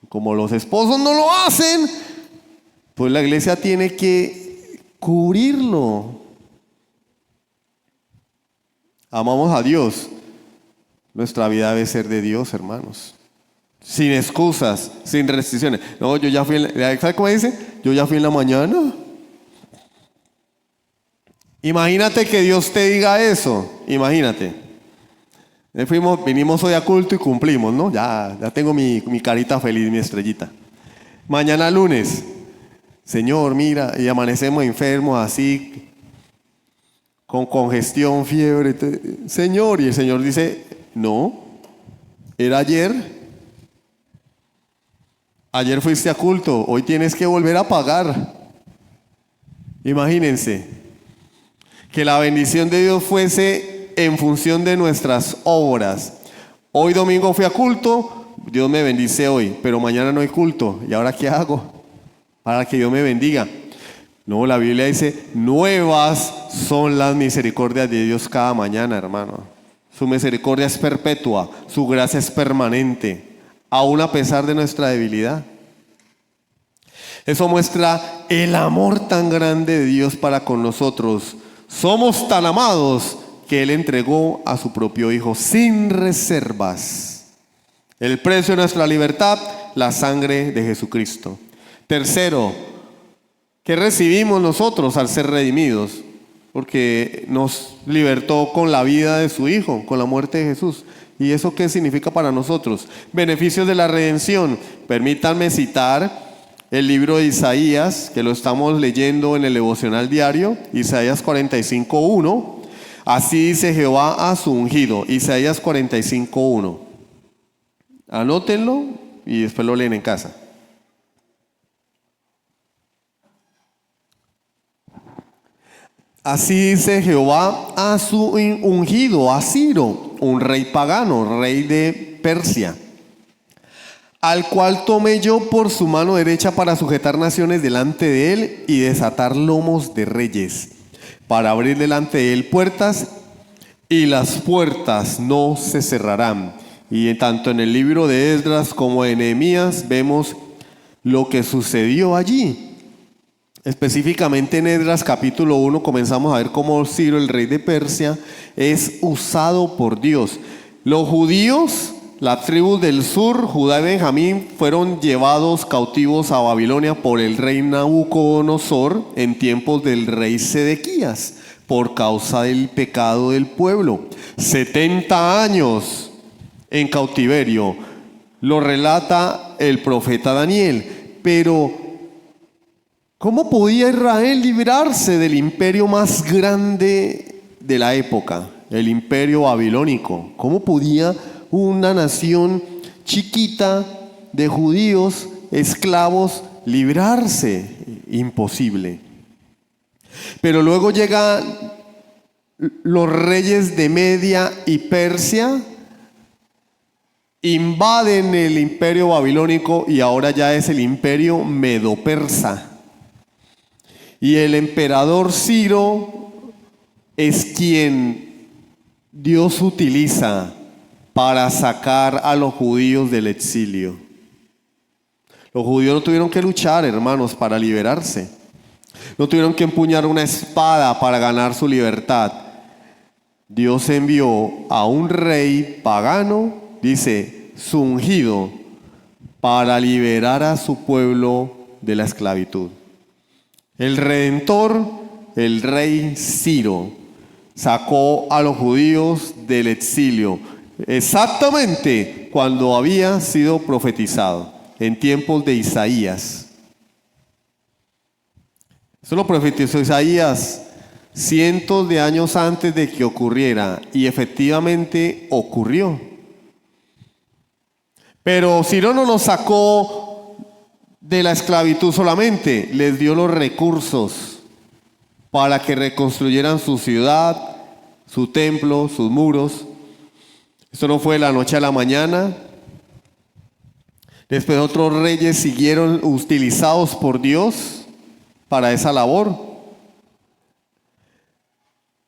Como los esposos no lo hacen, pues la iglesia tiene que cubrirlo. Amamos a Dios. Nuestra vida debe ser de Dios, hermanos. Sin excusas, sin restricciones. No, yo ya fui, ¿sabe cómo dice? Yo ya fui en la mañana. Imagínate que Dios te diga eso. Imagínate. Vinimos hoy a culto y cumplimos, ¿no? Ya tengo mi carita feliz, mi estrellita. Mañana lunes. Señor, mira, y amanecemos enfermos así, con congestión, fiebre. Señor, y el Señor dice: no, era ayer. Ayer fuiste a culto, hoy tienes que volver a pagar. Imagínense que la bendición de Dios fuese en función de nuestras obras. Hoy domingo fui a culto, Dios me bendice hoy, pero mañana no hay culto. ¿Y ahora qué hago? Para que Dios me bendiga. No, la Biblia dice: nuevas son las misericordias de Dios cada mañana, hermano. Su misericordia es perpetua, su gracia es permanente, aún a pesar de nuestra debilidad. Eso muestra el amor tan grande de Dios para con nosotros. Somos tan amados que Él entregó a su propio Hijo sin reservas. El precio de nuestra libertad, la sangre de Jesucristo. Tercero, ¿qué recibimos nosotros al ser redimidos? Porque nos libertó con la vida de su Hijo, con la muerte de Jesús. ¿Y eso qué significa para nosotros? Beneficios de la redención. Permítanme citar el libro de Isaías, que lo estamos leyendo en el devocional diario, Isaías 45:1. Así dice Jehová a su ungido, Isaías 45:1. Anótenlo y después lo leen en casa. Así dice Jehová a su ungido, a Ciro, un rey pagano, rey de Persia, al cual tomé yo por su mano derecha para sujetar naciones delante de él y desatar lomos de reyes, para abrir delante de él puertas, y las puertas no se cerrarán. Y tanto en el libro de Esdras como en Nehemías vemos lo que sucedió allí. Específicamente en Esdras capítulo 1 comenzamos a ver cómo Ciro, el rey de Persia, es usado por Dios. Los judíos, las tribus del sur, Judá y Benjamín, fueron llevados cautivos a Babilonia por el rey Nabucodonosor en tiempos del rey Sedequías, por causa del pecado del pueblo. 70 años en cautiverio, lo relata el profeta Daniel. Pero ¿cómo podía Israel librarse del imperio más grande de la época, el imperio babilónico? ¿Cómo podía una nación chiquita de judíos, esclavos, librarse? Imposible. Pero luego llegan los reyes de Media y Persia, invaden el imperio babilónico y ahora ya es el imperio medo-persa. Y el emperador Ciro es quien Dios utiliza para sacar a los judíos del exilio. Los judíos no tuvieron que luchar, hermanos, para liberarse. No tuvieron que empuñar una espada para ganar su libertad. Dios envió a un rey pagano, dice, su ungido, para liberar a su pueblo de la esclavitud. El Redentor, el rey Ciro, sacó a los judíos del exilio, exactamente cuando había sido profetizado, en tiempos de Isaías. Eso lo profetizó Isaías cientos de años antes de que ocurriera, y efectivamente ocurrió. Pero Ciro no los sacó de la esclavitud solamente, les dio los recursos para que reconstruyeran su ciudad, su templo, sus muros. Esto no fue de la noche a la mañana. Después otros reyes siguieron utilizados por Dios para esa labor.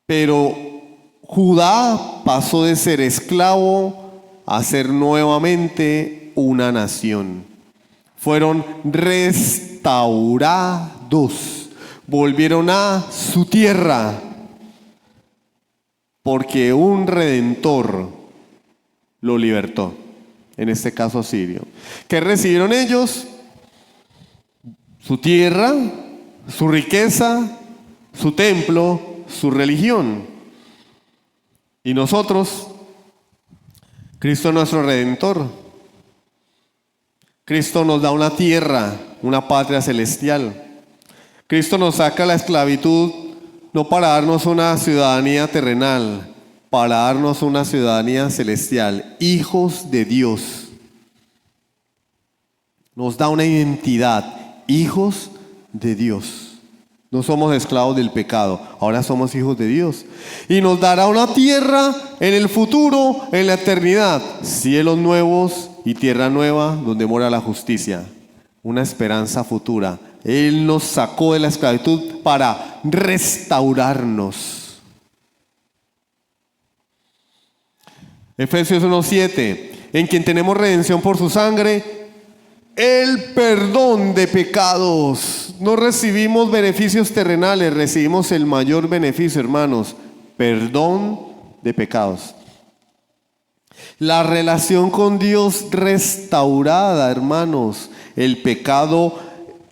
Pero Judá pasó de ser esclavo a ser nuevamente una nación. Fueron restaurados, volvieron a su tierra, porque un redentor lo libertó, en este caso Sirio. ¿Qué recibieron ellos? Su tierra, su riqueza, su templo, su religión. Y nosotros, Cristo es nuestro redentor. Cristo nos da una tierra, una patria celestial. Cristo nos saca de la esclavitud no para darnos una ciudadanía terrenal, para darnos una ciudadanía celestial, hijos de Dios. Nos da una identidad, hijos de Dios. No somos esclavos del pecado, ahora somos hijos de Dios. Y nos dará una tierra en el futuro, en la eternidad, cielos nuevos y tierra nueva donde mora la justicia, una esperanza futura. Él nos sacó de la esclavitud para restaurarnos. Efesios 1:7, en quien tenemos redención por su sangre, el perdón de pecados. No recibimos beneficios terrenales, recibimos el mayor beneficio, hermanos, perdón de pecados. La relación con Dios restaurada, hermanos. El pecado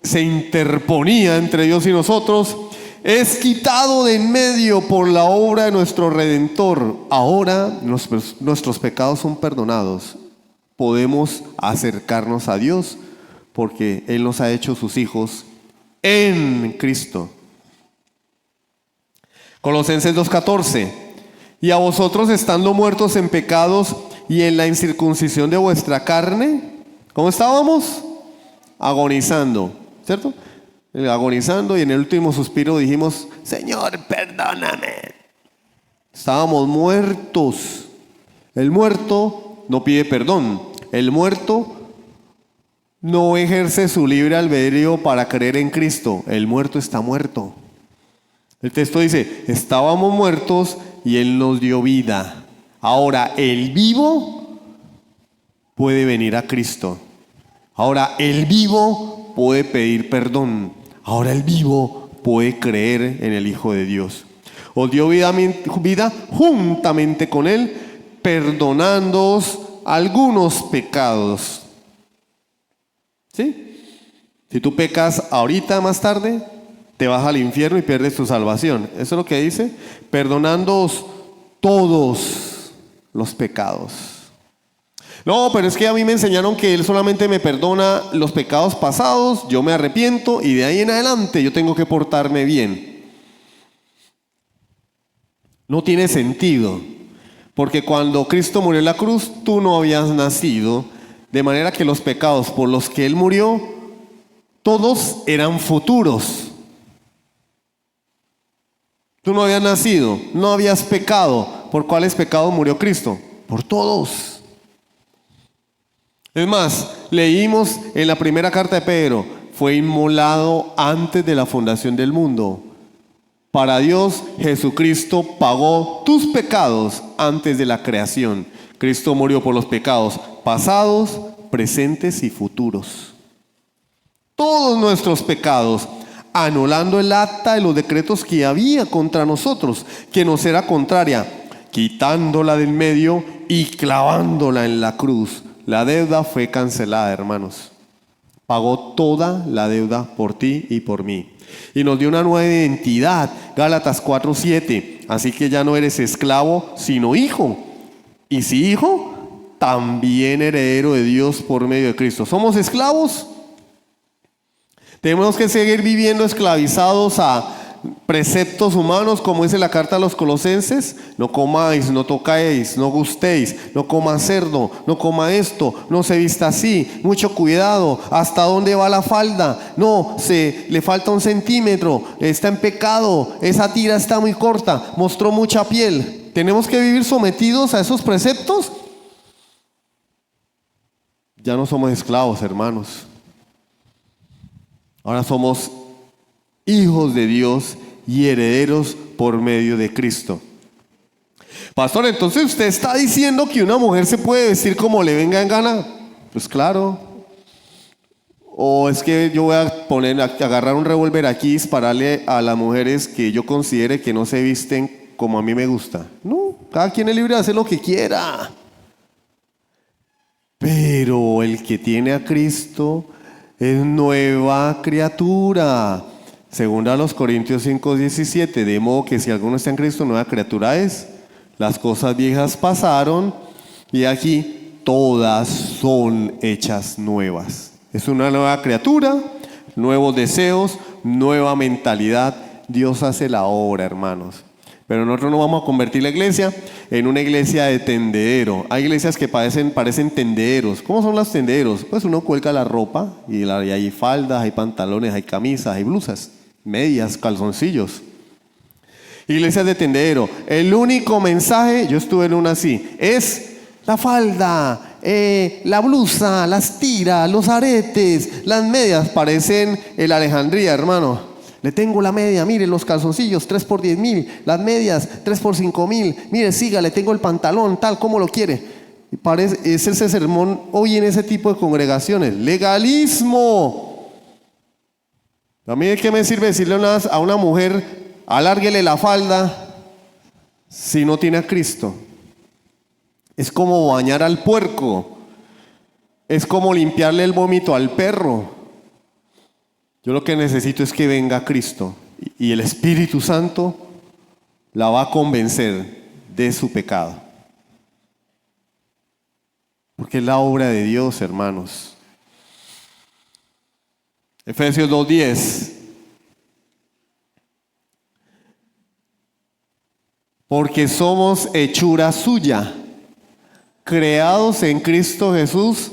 se interponía entre Dios y nosotros, es quitado de en medio por la obra de nuestro Redentor. Ahora nuestros pecados son perdonados. Podemos acercarnos a Dios porque Él nos ha hecho sus hijos en Cristo. Colosenses 2:14, y a vosotros estando muertos en pecados y en la incircuncisión de vuestra carne, ¿cómo estábamos? Agonizando, ¿cierto? agonizando, y en el último suspiro dijimos: Señor, perdóname. Estábamos muertos. El muerto no pide perdón. El muerto no ejerce su libre albedrío para creer en Cristo. El muerto está muerto. El texto dice: estábamos muertos y Él nos dio vida. Ahora el vivo puede venir a Cristo. Ahora el vivo puede pedir perdón. Ahora el vivo puede creer en el Hijo de Dios. Os dio vida juntamente con Él, perdonándoos algunos pecados. ¿Sí? Si tú pecas ahorita, más tarde, te vas al infierno y pierdes tu salvación. Eso es lo que dice: perdonándoos todos los pecados. No, pero es que a mí me enseñaron que Él solamente me perdona los pecados pasados, yo me arrepiento y de ahí en adelante yo tengo que portarme bien. No tiene sentido, porque cuando Cristo murió en la cruz, tú no habías nacido, de manera que los pecados por los que Él murió, todos eran futuros. Tú no habías nacido, no habías pecado. ¿Por cuáles pecados murió Cristo? Por todos. Es más, leímos en la primera carta de Pedro: fue inmolado antes de la fundación del mundo. Para Dios, Jesucristo pagó tus pecados antes de la creación. Cristo murió por los pecados pasados, presentes y futuros. Todos nuestros pecados, anulando el acta de los decretos que había contra nosotros, que nos era contraria, quitándola del medio y clavándola en la cruz. La deuda fue cancelada, hermanos. Pagó toda la deuda por ti y por mí. Y nos dio una nueva identidad. Gálatas 4:7. Así que ya no eres esclavo, sino hijo. Y si hijo, también heredero de Dios por medio de Cristo. ¿Somos esclavos? Tenemos que seguir viviendo esclavizados a preceptos humanos, como dice la carta a los Colosenses: no comáis, no tocáis, no gustéis, no coma cerdo, no coma esto, no se vista así, mucho cuidado, hasta dónde va la falda, no, le falta 1 centímetro, está en pecado, esa tira está muy corta, mostró mucha piel. ¿Tenemos que vivir sometidos a esos preceptos? Ya no somos esclavos, hermanos. Ahora somos hijos de Dios y herederos por medio de Cristo. Pastor, entonces usted está diciendo que una mujer se puede vestir como le venga en gana. Pues claro. O es que yo voy a agarrar un revólver aquí y dispararle a las mujeres que yo considere que no se visten como a mí me gusta. No, cada quien es libre de hacer lo que quiera. Pero el que tiene a Cristo es nueva criatura. Según a los Corintios 5:17, de modo que si alguno está en Cristo, nueva criatura es. Las cosas viejas pasaron y aquí todas son hechas nuevas. Es una nueva criatura, nuevos deseos, nueva mentalidad. Dios hace la obra, hermanos. Pero nosotros no vamos a convertir la iglesia en una iglesia de tendedero. Hay iglesias que parecen tendederos. ¿Cómo son los tendederos? Pues uno cuelga la ropa y hay faldas, hay pantalones, hay camisas, hay blusas, medias, calzoncillos. Iglesias de tendedero. El único mensaje, yo estuve en una así, es la falda, la blusa, las tiras, los aretes, las medias. Parecen el Alejandría, hermano. Le tengo la media, mire los calzoncillos, 3 por 10,000, las medias, 3 por 5,000, mire, siga, le tengo el pantalón, tal, como lo quiere. Y es ese sermón hoy en ese tipo de congregaciones. Legalismo. A mí, ¿de qué me sirve decirle a una mujer: alárguele la falda, si no tiene a Cristo? Es como bañar al puerco, es como limpiarle el vómito al perro. Yo lo que necesito es que venga Cristo y el Espíritu Santo la va a convencer de su pecado. Porque es la obra de Dios, hermanos. Efesios 2:10. Porque somos hechura suya, creados en Cristo Jesús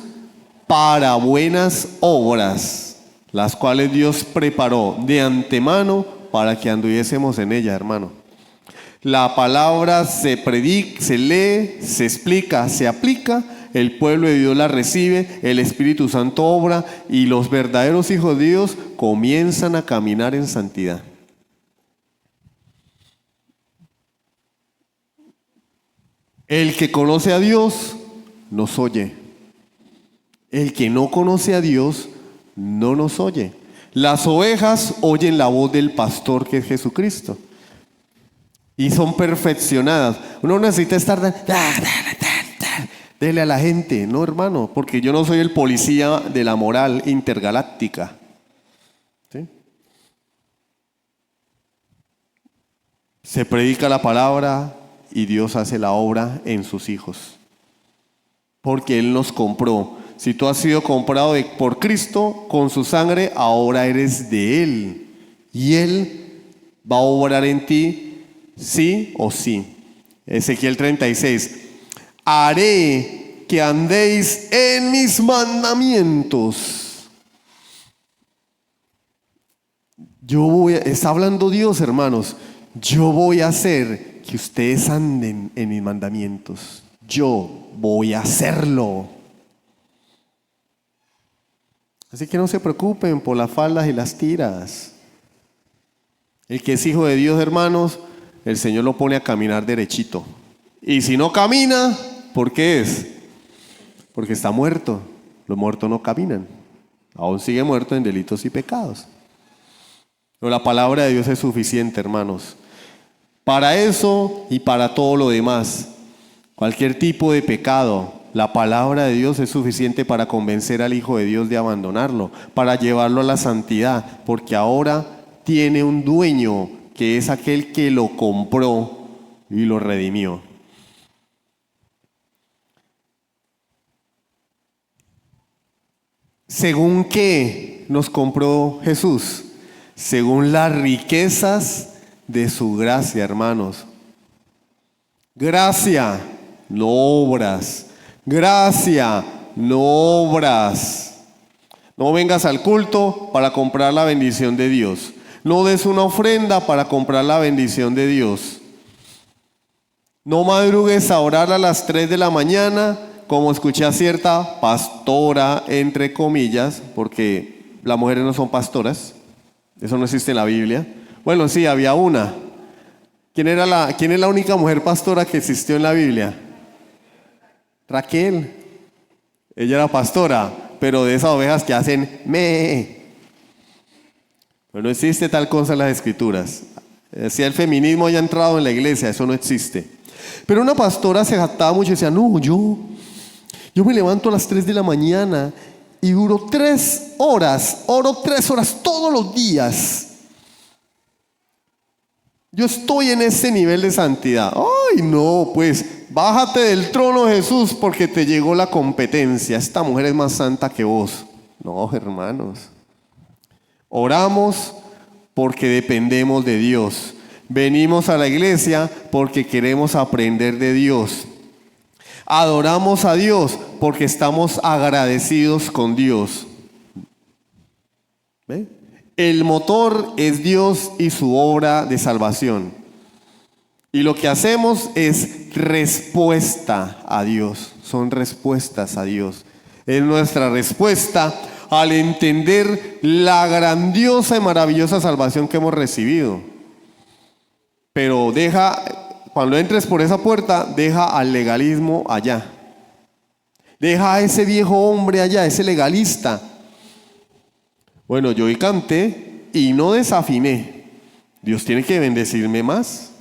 para buenas obras, las cuales Dios preparó de antemano para que anduviésemos en ella, hermano. La palabra se predica, se lee, se explica, se aplica, el pueblo de Dios la recibe, el Espíritu Santo obra y los verdaderos hijos de Dios comienzan a caminar en santidad. El que conoce a Dios nos oye. El que no conoce a Dios no nos oye. Las ovejas oyen la voz del pastor, que es Jesucristo, y son perfeccionadas. Uno necesita estar dele a la gente, no, hermano, porque yo no soy el policía de la moral intergaláctica. ¿Sí? Se predica la palabra y Dios hace la obra en sus hijos, porque Él nos compró. Si tú has sido comprado por Cristo con su sangre, ahora eres de Él. Y Él va a obrar en ti, sí o sí. Ezequiel 36. Haré que andéis en mis mandamientos. Está hablando Dios, hermanos. Yo voy a hacer que ustedes anden en mis mandamientos. Yo voy a hacerlo. Así que no se preocupen por las faldas y las tiras. El que es hijo de Dios, hermanos, el Señor lo pone a caminar derechito. Y si no camina, ¿por qué es? Porque está muerto. Los muertos no caminan. Aún sigue muerto en delitos y pecados. Pero la palabra de Dios es suficiente, hermanos. Para eso y para todo lo demás. Cualquier tipo de pecado, la palabra de Dios es suficiente para convencer al Hijo de Dios de abandonarlo, para llevarlo a la santidad, porque ahora tiene un dueño que es aquel que lo compró y lo redimió. ¿Según qué nos compró Jesús? Según las riquezas de su gracia, hermanos. Gracia, no obras. Gracia, no obras. No vengas al culto para comprar la bendición de Dios. No des una ofrenda para comprar la bendición de Dios. No madrugues a orar a las 3 de la mañana, como escuché a cierta pastora, entre comillas, porque las mujeres no son pastoras. Eso no existe en la Biblia. Bueno, sí, había una. ¿Quién es la única mujer pastora que existió en la Biblia? Raquel. Ella era pastora, pero de esas ovejas que hacen me. Pero no existe tal cosa en las Escrituras. Si el feminismo haya entrado en la iglesia, eso no existe. Pero una pastora se jactaba mucho y decía, no, yo me levanto a las 3 de la mañana y duro 3 horas, oro 3 horas todos los días. Yo estoy en ese nivel de santidad. Ay, no, pues bájate del trono, Jesús, porque te llegó la competencia. Esta mujer es más santa que vos. No, hermanos. Oramos porque dependemos de Dios. Venimos a la iglesia porque queremos aprender de Dios. Adoramos a Dios porque estamos agradecidos con Dios. ¿Ve? El motor es Dios y su obra de salvación. Y lo que hacemos es respuesta a Dios. Son respuestas a Dios. Es nuestra respuesta al entender la grandiosa y maravillosa salvación que hemos recibido. Pero cuando entres por esa puerta, deja al legalismo allá. Deja a ese viejo hombre allá, ese legalista. Bueno, yo hoy canté y no desafiné. Dios tiene que bendecirme más.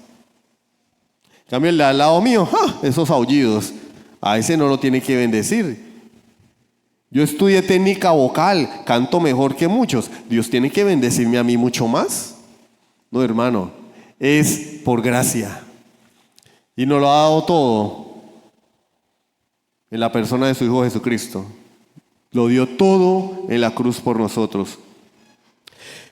En cambio, el de al lado mío, esos aullidos, a ese no lo tiene que bendecir. Yo estudié técnica vocal, canto mejor que muchos. Dios tiene que bendecirme a mí mucho más. No, hermano, es por gracia. Y nos lo ha dado todo en la persona de su Hijo Jesucristo. Lo dio todo en la cruz por nosotros.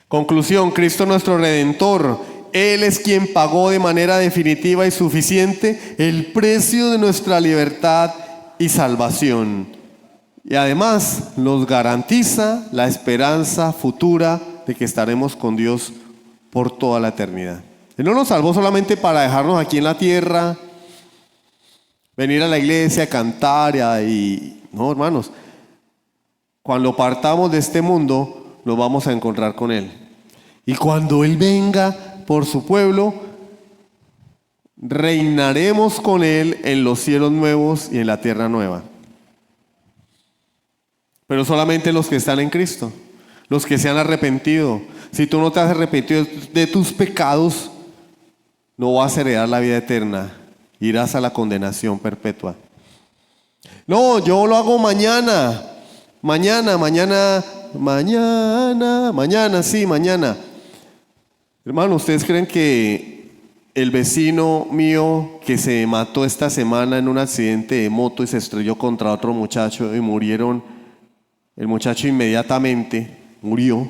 Conclusión, Cristo nuestro Redentor, Él es quien pagó de manera definitiva y suficiente el precio de nuestra libertad y salvación. Y además nos garantiza la esperanza futura de que estaremos con Dios por toda la eternidad. Él no nos salvó solamente para dejarnos aquí en la tierra, venir a la iglesia, cantar no, hermanos. Cuando partamos de este mundo, nos vamos a encontrar con Él. Y cuando Él venga por su pueblo, reinaremos con Él en los cielos nuevos y en la tierra nueva. Pero solamente los que están en Cristo, los que se han arrepentido. Si tú no te has arrepentido de tus pecados, no vas a heredar la vida eterna. Irás a la condenación perpetua. No, yo lo hago mañana. Mañana. Hermano, ¿ustedes creen que el vecino mío que se mató esta semana en un accidente de moto y se estrelló contra otro muchacho y murieron? El muchacho inmediatamente murió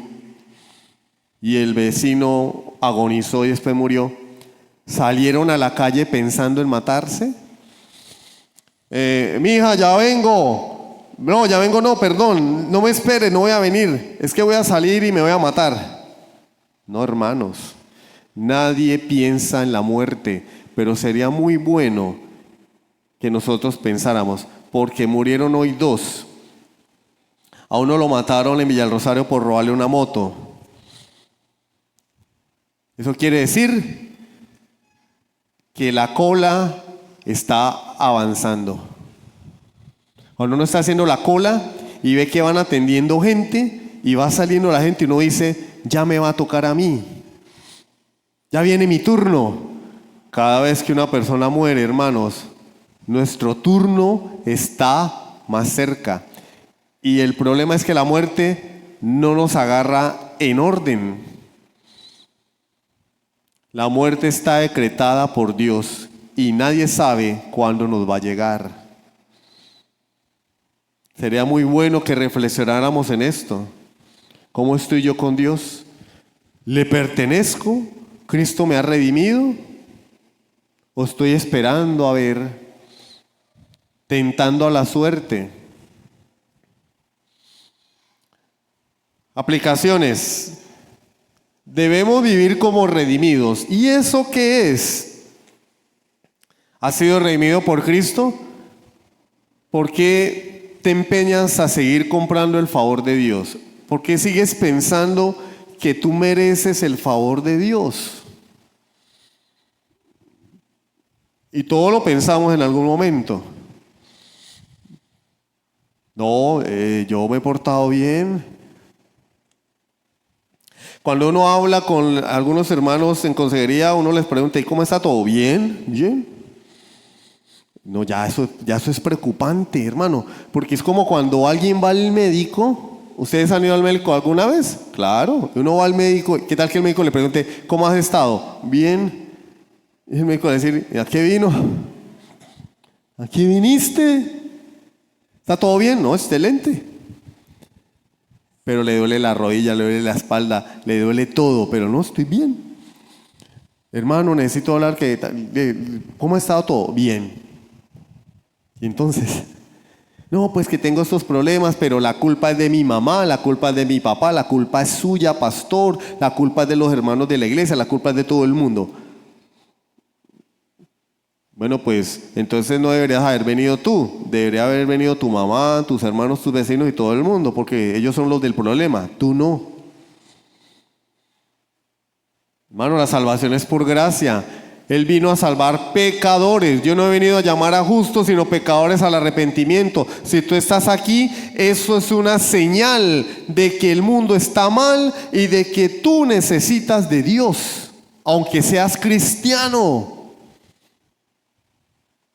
y el vecino agonizó y después murió. ¿Salieron a la calle pensando en matarse? Mija, ya vengo. No, perdón, no me espere, no voy a venir. Es que voy a salir y me voy a matar. No, hermanos, nadie piensa en la muerte, pero sería muy bueno que nosotros pensáramos, porque murieron hoy dos. A uno lo mataron en Villarrosario por robarle una moto. Eso quiere decir que la cola está avanzando. Cuando uno está haciendo la cola y ve que van atendiendo gente y va saliendo la gente, uno dice, ya me va a tocar a mí. Ya viene mi turno. Cada vez que una persona muere, hermanos, nuestro turno está más cerca. Y el problema es que la muerte no nos agarra en orden. La muerte está decretada por Dios y nadie sabe cuándo nos va a llegar. Sería muy bueno que reflexionáramos en esto. ¿Cómo estoy yo con Dios? ¿Le pertenezco? ¿Cristo me ha redimido? ¿O estoy esperando a ver, tentando a la suerte? Aplicaciones. Debemos vivir como redimidos. ¿Y eso qué es? ¿Has sido redimido por Cristo? ¿Por qué te empeñas a seguir comprando el favor de Dios? ¿Por qué sigues pensando que tú mereces el favor de Dios? Y todo lo pensamos en algún momento. No, yo me he portado bien. Cuando uno habla con algunos hermanos en consejería, uno les pregunta, ¿y cómo está todo? ¿Bien? ¿Bien? No, ya eso es preocupante, hermano, porque es como cuando alguien va al médico. ¿Ustedes han ido al médico alguna vez? Claro, uno va al médico, ¿qué tal que el médico le pregunte, ¿cómo has estado? Bien. Y el médico le dice, ¿a qué vino? ¿A qué viniste? ¿Está todo bien? No, excelente. Pero le duele la rodilla, le duele la espalda, le duele todo, pero no, estoy bien. Hermano, necesito hablar ¿cómo ha estado todo? Bien. Y entonces, no, pues que tengo estos problemas, pero la culpa es de mi mamá, la culpa es de mi papá, la culpa es suya, pastor, la culpa es de los hermanos de la iglesia, la culpa es de todo el mundo. Bueno, pues entonces no deberías haber venido tú, debería haber venido tu mamá, tus hermanos, tus vecinos y todo el mundo, porque ellos son los del problema, tú no. Hermano, la salvación es por gracia. Él vino a salvar pecadores. Yo no he venido a llamar a justos, sino pecadores al arrepentimiento. Si tú estás aquí, eso es una señal de que el mundo está mal y de que tú necesitas de Dios, aunque seas cristiano.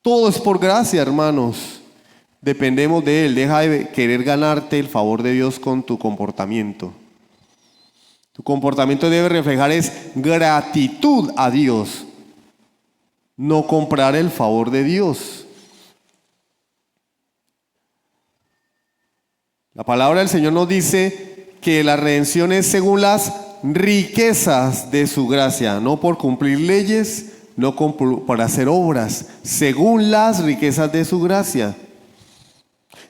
Todo es por gracia, hermanos. Dependemos de Él. Deja de querer ganarte el favor de Dios con tu comportamiento. Tu comportamiento debe reflejar gratitud a Dios, no comprar el favor de Dios. La palabra del Señor nos dice que la redención es según las riquezas de su gracia, no por cumplir leyes, no por hacer obras, según las riquezas de su gracia.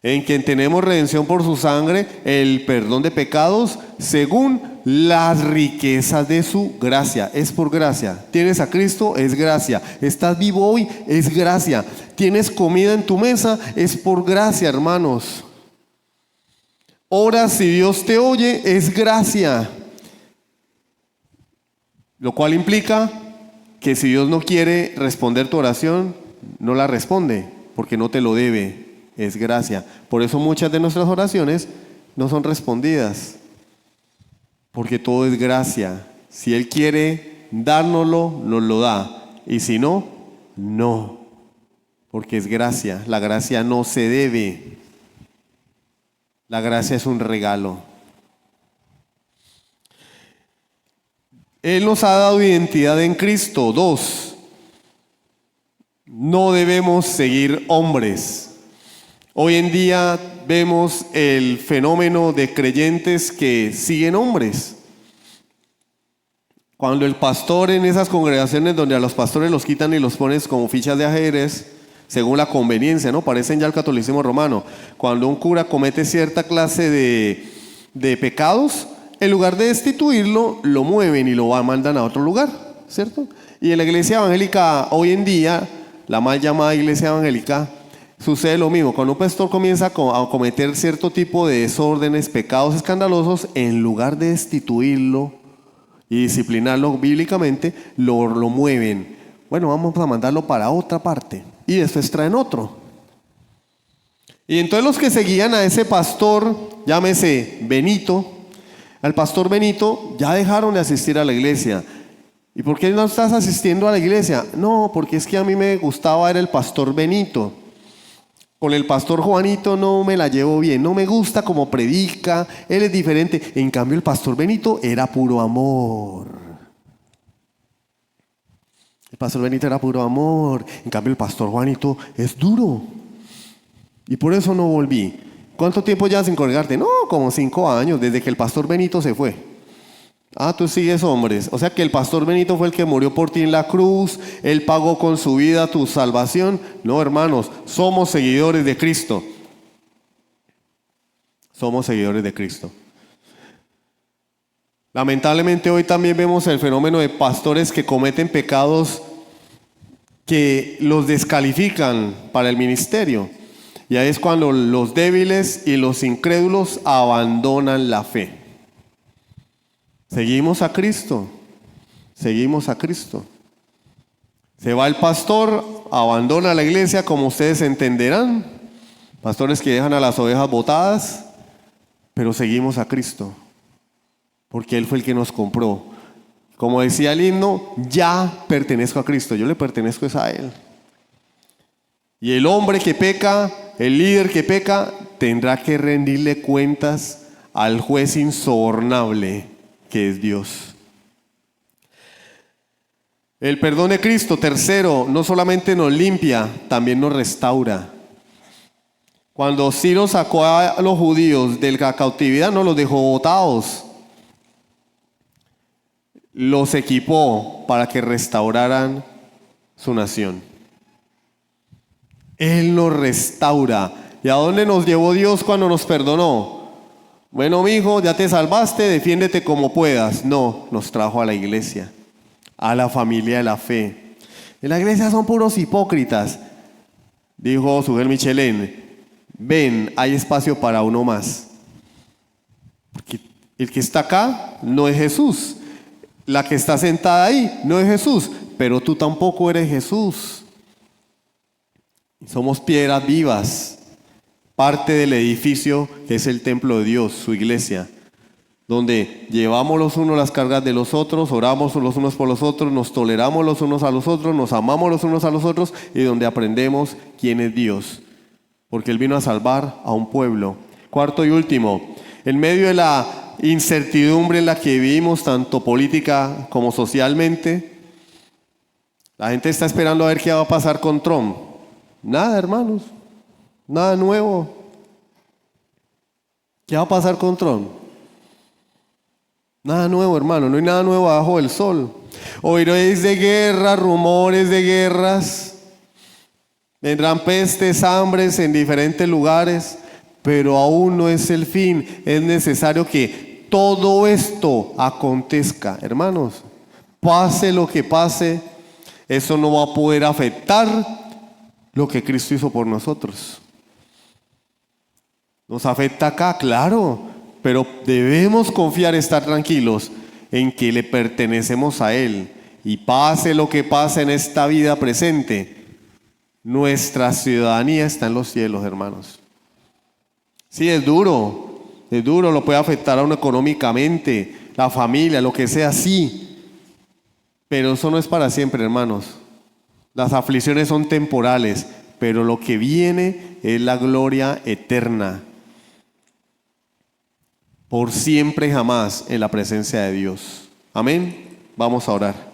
en quien tenemos redención por su sangre, el perdón de pecados, según las riquezas de su gracia. Es por gracia. Tienes a Cristo, es gracia. Estás vivo hoy, es gracia. Tienes comida en tu mesa, es por gracia, hermanos. Oras si Dios te oye, es gracia. Lo cual implica que si Dios no quiere responder tu oración, no la responde, porque no te lo debe. Es gracia. Por eso muchas de nuestras oraciones no son respondidas, porque todo es gracia. Si Él quiere dárnoslo, nos lo da, y si no, no, porque es gracia. La gracia no se debe. La gracia es un regalo. Él nos ha dado identidad en Cristo. 2. No debemos seguir hombres. Hoy en día vemos el fenómeno de creyentes que siguen hombres. Cuando el pastor en esas congregaciones donde a los pastores los quitan y los pones como fichas de ajedrez, según la conveniencia, ¿no? Parecen ya el catolicismo romano. Cuando un cura comete cierta clase de pecados, en lugar de destituirlo, lo mueven y lo mandan a otro lugar, ¿cierto? Y en la iglesia evangélica hoy en día, la mal llamada iglesia evangélica, sucede lo mismo. Cuando un pastor comienza a cometer cierto tipo de desórdenes, pecados escandalosos, en lugar de destituirlo y disciplinarlo bíblicamente, lo mueven. Bueno, vamos a mandarlo para otra parte. Y después traen otro. Y entonces los que seguían a ese pastor, llámese Benito, al pastor Benito, ya dejaron de asistir a la iglesia. ¿Y por qué no estás asistiendo a la iglesia? No, porque es que a mí me gustaba, era el pastor Benito. Con el pastor Juanito no me la llevo bien, no me gusta como predica, él es diferente. En cambio el pastor Benito era puro amor. El pastor Benito era puro amor, en cambio el pastor Juanito es duro. Y por eso no volví. ¿Cuánto tiempo ya sin congregarte? No, como 5 años, desde que el pastor Benito se fue. Ah, tú sigues hombres. O sea que el pastor Benito fue el que murió por ti en la cruz, él pagó con su vida tu salvación. No, hermanos, somos seguidores de Cristo. Somos seguidores de Cristo. Lamentablemente hoy también vemos el fenómeno de pastores que cometen pecados que los descalifican para el ministerio. Y ahí es cuando los débiles y los incrédulos abandonan la fe. Seguimos a Cristo. Seguimos a Cristo. Se va el pastor, abandona la iglesia, como ustedes entenderán. Pastores que dejan a las ovejas botadas, pero seguimos a Cristo. Porque Él fue el que nos compró. Como decía el himno, ya pertenezco a Cristo. Yo le pertenezco a Él. Y el hombre que peca, el líder que peca, tendrá que rendirle cuentas al juez insobornable que es Dios. El perdón de Cristo, 3, no solamente nos limpia, también nos restaura. Cuando Ciro sacó a los judíos de la cautividad, no los dejó botados. Los equipó para que restauraran su nación. Él nos restaura. ¿Y a dónde nos llevó Dios cuando nos perdonó? Bueno, mi hijo, ya te salvaste, defiéndete como puedas. No, nos trajo a la iglesia, a la familia de la fe. En la iglesia son puros hipócritas. Dijo Sugel Michelén, ven, hay espacio para uno más. Porque el que está acá no es Jesús. La que está sentada ahí no es Jesús, pero tú tampoco eres Jesús. Somos piedras vivas, parte del edificio que es el templo de Dios, su iglesia, donde llevamos los unos las cargas de los otros, oramos los unos por los otros, nos toleramos los unos a los otros, nos amamos los unos a los otros, y donde aprendemos quién es Dios, porque Él vino a salvar a un pueblo. 4 y último, en medio de la incertidumbre en la que vivimos, tanto política como socialmente, la gente está esperando a ver qué va a pasar con Trump. Nada, hermanos, nada nuevo. ¿Qué va a pasar con Trump? Nada nuevo, hermano, no hay nada nuevo abajo del sol. Oiréis de guerra, rumores de guerras, vendrán pestes, hambres en diferentes lugares. pero aún no es el fin. Es necesario que todo esto acontezca. Hermanos, pase lo que pase, eso no va a poder afectar lo que Cristo hizo por nosotros. Nos afecta acá, claro, pero debemos confiar, estar tranquilos en que le pertenecemos a Él. Y pase lo que pase en esta vida presente, nuestra ciudadanía está en los cielos, hermanos. Sí, es duro, lo puede afectar a uno económicamente, la familia, lo que sea, sí. Pero eso no es para siempre, hermanos. Las aflicciones son temporales, pero lo que viene es la gloria eterna. Por siempre y jamás en la presencia de Dios. Amén. Vamos a orar.